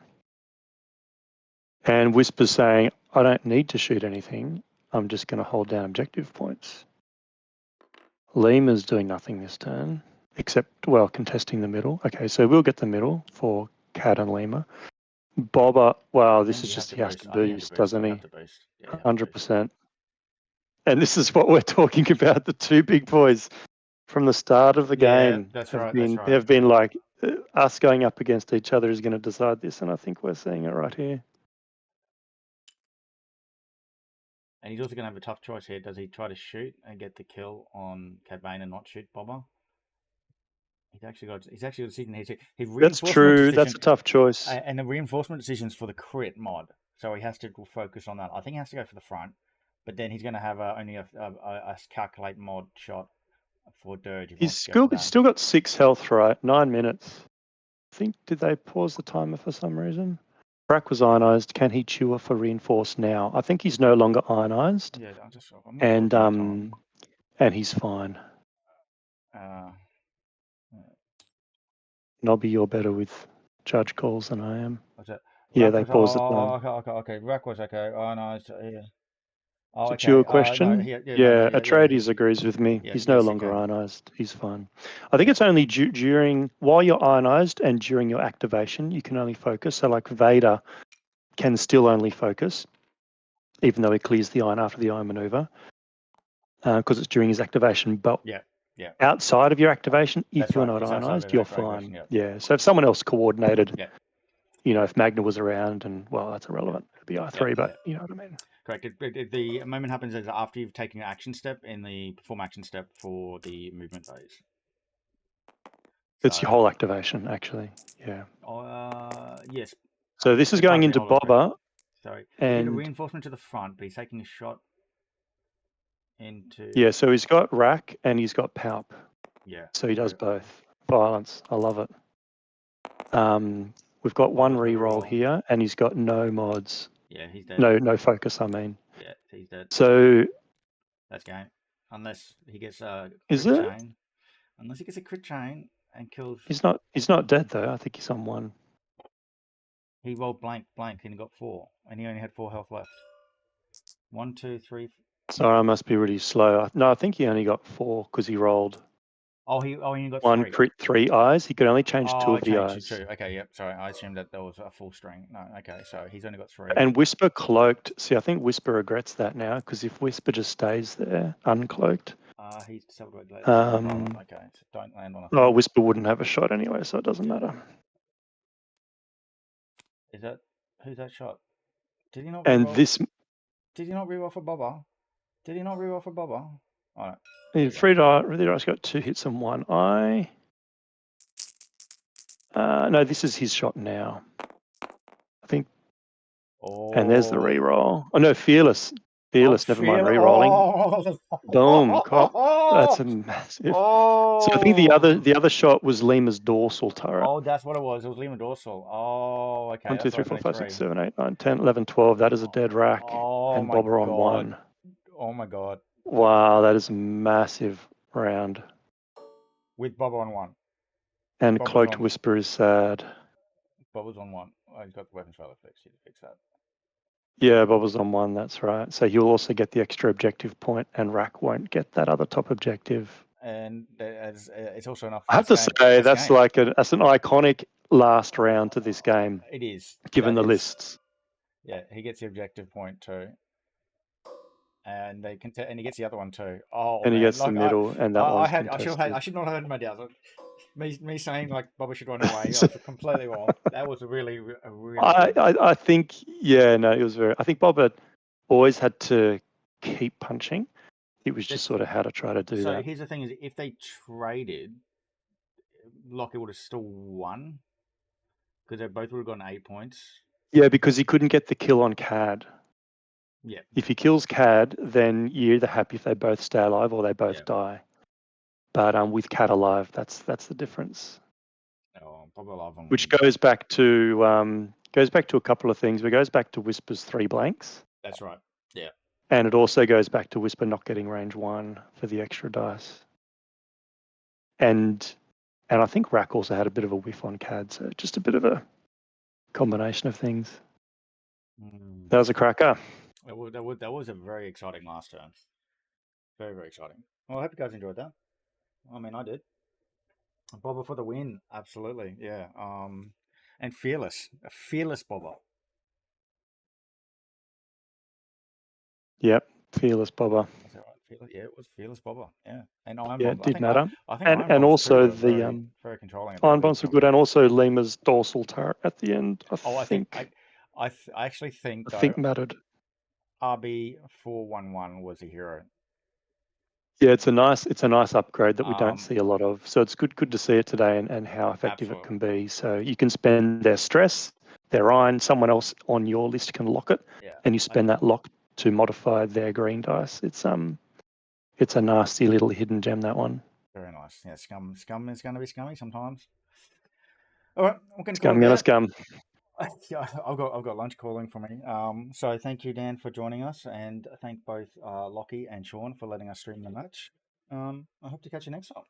[SPEAKER 2] And Whisper's saying, I don't need to shoot anything. I'm just going to hold down objective points. Lima's doing nothing this turn, except, contesting the middle. Okay, so we'll get the middle for Cad and Lima. Bobber, this is just he has to boost, doesn't he? 100%. And this is what we're talking about. The two big boys from the start of the game
[SPEAKER 1] have been
[SPEAKER 2] like us going up against each other is going to decide this, and I think we're seeing it right here.
[SPEAKER 1] And he's also going to have a tough choice here. Does he try to shoot and get the kill on Cad Bane and not shoot Bobber? He's actually got a decision here. His
[SPEAKER 2] That's true. That's a tough choice.
[SPEAKER 1] And the reinforcement decision's for the crit mod, so he has to focus on that. I think he has to go for the front, but then he's going to have only a calculate mod shot for Dirge.
[SPEAKER 2] He's still got 6 health, right? 9 minutes. I think, did they pause the timer for some reason? Brack was ionized. Can he chew off a reinforce now? I think he's no longer ionized.
[SPEAKER 1] Yeah,
[SPEAKER 2] and he's fine. Nobby, you're better with judge calls than I am. Yeah, they paused the time.
[SPEAKER 1] Okay. Rack was okay. Ionized. Yeah.
[SPEAKER 2] Is it your question?
[SPEAKER 1] No,
[SPEAKER 2] Atreides agrees with me.
[SPEAKER 1] Yeah,
[SPEAKER 2] he's no longer ionized. He's fine. I think it's only while you're ionized and during your activation, you can only focus. So like Vader can still only focus, even though he clears the ion after the ion maneuver, because it's during his activation. But outside of your activation, if you're not ionized, you're fine. Yeah. So if someone else coordinated, if Magna was around, and well, that's irrelevant. It'd be I3, but you know what I mean.
[SPEAKER 1] Correct. The moment happens is after you've taken your action step in the perform action step for the movement phase.
[SPEAKER 2] It's your whole activation, actually. Yeah.
[SPEAKER 1] Yes.
[SPEAKER 2] So this is going into Bobber.
[SPEAKER 1] Sorry. And he did a reinforcement to the front, but he's taking a shot into.
[SPEAKER 2] Yeah. So he's got Rack and he's got Palp.
[SPEAKER 1] Yeah.
[SPEAKER 2] So he does both. Violence. I love it. We've got one reroll here, and he's got no mods.
[SPEAKER 1] Yeah, he's dead.
[SPEAKER 2] No focus, I mean.
[SPEAKER 1] Yeah, he's dead.
[SPEAKER 2] So
[SPEAKER 1] that's game. Unless he gets a
[SPEAKER 2] crit
[SPEAKER 1] chain. Unless he gets a crit chain and kills.
[SPEAKER 2] He's not dead though. I think he's on 1.
[SPEAKER 1] He rolled blank, and he got 4, and he only had 4 health left. 1, 2, 3.
[SPEAKER 2] Sorry, I must be really slow. No, I think he only got 4 because he rolled.
[SPEAKER 1] He got
[SPEAKER 2] 1
[SPEAKER 1] 3.
[SPEAKER 2] crit, 3 eyes. He could only change 2 of the eyes.
[SPEAKER 1] 2. Okay, yep. Sorry, I assumed that was a full string. No, okay, so he's only got 3.
[SPEAKER 2] And Whisper cloaked. See, I think Whisper regrets that now because if Whisper just stays there uncloaked.
[SPEAKER 1] He's disabled. Okay, so don't land on a.
[SPEAKER 2] Oh, Whisper wouldn't have a shot anyway, so it doesn't matter.
[SPEAKER 1] Who's that shot? Did he not? Did he not reroll for Bobber? All right.
[SPEAKER 2] Yeah, 3 dice got 2 hits and 1 eye. No, this is his shot now. I think. Oh. And there's the reroll. Oh no, Fearless. Never mind rerolling. Boom, cop. That's a massive. So I think the other shot was Lima's dorsal turret.
[SPEAKER 1] Oh, that's what it was. It was Lima dorsal. Oh, okay.
[SPEAKER 2] 1, 2, 3, 4, 5, 6, 7, 8, 9, 10, 11, 12. That is a dead rack. And Bobber on 1.
[SPEAKER 1] Oh my god.
[SPEAKER 2] Wow, that is a massive round.
[SPEAKER 1] With Bobber on 1.
[SPEAKER 2] And Bobber's Cloaked Whisper is sad.
[SPEAKER 1] Bobber's on 1. Oh, he's got the weapons failure fixed. He fix that.
[SPEAKER 2] Yeah, Bobber's on 1, that's right. So he'll also get the extra objective point, and Rack won't get that other top objective.
[SPEAKER 1] And it's also enough.
[SPEAKER 2] I have to say, that's like that's an iconic last round to this game.
[SPEAKER 1] It is.
[SPEAKER 2] Given the lists.
[SPEAKER 1] Yeah, he gets the objective point too. And he gets the other one too. Oh,
[SPEAKER 2] and he gets the middle, and that one's contested.
[SPEAKER 1] I should not have had my doubts. Me saying like Bobber should run away, I was completely wrong. That was a really.
[SPEAKER 2] I think it was very. I think Bobber always had to keep punching. It was just sort of how to try to do that.
[SPEAKER 1] So here's the thing: is if they traded, Lockie would have still won because they both would have gotten 8 points.
[SPEAKER 2] Yeah, because he couldn't get the kill on Cad.
[SPEAKER 1] Yeah.
[SPEAKER 2] If he kills Cad, then you're either happy if they both stay alive or they both die. But with Cad alive, that's the difference.
[SPEAKER 1] Oh, Bobber alive.
[SPEAKER 2] Which goes back to a couple of things. It goes back to Whisper's 3 blanks.
[SPEAKER 1] That's right. Yeah.
[SPEAKER 2] And it also goes back to Whisper not getting range 1 for the extra dice. And I think Rack also had a bit of a whiff on Cad, so just a bit of a combination of things. That was a cracker.
[SPEAKER 1] That was a very exciting last turn. Very, very exciting. Well, I hope you guys enjoyed that. I mean, I did. Bobber for the win, absolutely, yeah. And fearless, a fearless Bobber.
[SPEAKER 2] Yep, fearless Bobber.
[SPEAKER 1] Yeah, it was Fearless Bobber. Yeah, and Iron
[SPEAKER 2] Yeah,
[SPEAKER 1] Bomb.
[SPEAKER 2] it did matter.
[SPEAKER 1] I think Iron
[SPEAKER 2] And
[SPEAKER 1] Bomb's too
[SPEAKER 2] also
[SPEAKER 1] were
[SPEAKER 2] the
[SPEAKER 1] very controlling of that
[SPEAKER 2] iron
[SPEAKER 1] lead
[SPEAKER 2] bombs were
[SPEAKER 1] cover.
[SPEAKER 2] good, and also Lima's dorsal turret at the end. I
[SPEAKER 1] Oh, I think
[SPEAKER 2] think
[SPEAKER 1] I actually think
[SPEAKER 2] I
[SPEAKER 1] though
[SPEAKER 2] think mattered.
[SPEAKER 1] RB411 was a hero.
[SPEAKER 2] Yeah, it's a nice upgrade that we don't
[SPEAKER 1] Um,
[SPEAKER 2] see a lot of. So it's good to see it today and how effective it
[SPEAKER 1] absolutely.
[SPEAKER 2] can be. So you can spend their stress, their iron, someone else on your list can lock it,
[SPEAKER 1] Yeah,
[SPEAKER 2] and you spend that lock to modify their green dice. It's a nasty little hidden gem, that one.
[SPEAKER 1] very nice. Yeah, Scum is going to be scummy sometimes. All right, I'm going to call
[SPEAKER 2] Scum
[SPEAKER 1] it
[SPEAKER 2] gonna
[SPEAKER 1] there.
[SPEAKER 2] scum.
[SPEAKER 1] Yeah, I've got lunch calling for me. So thank you, Dan, for joining us, and thank both Lockie and Sean for letting us stream the match. I hope to catch you next time.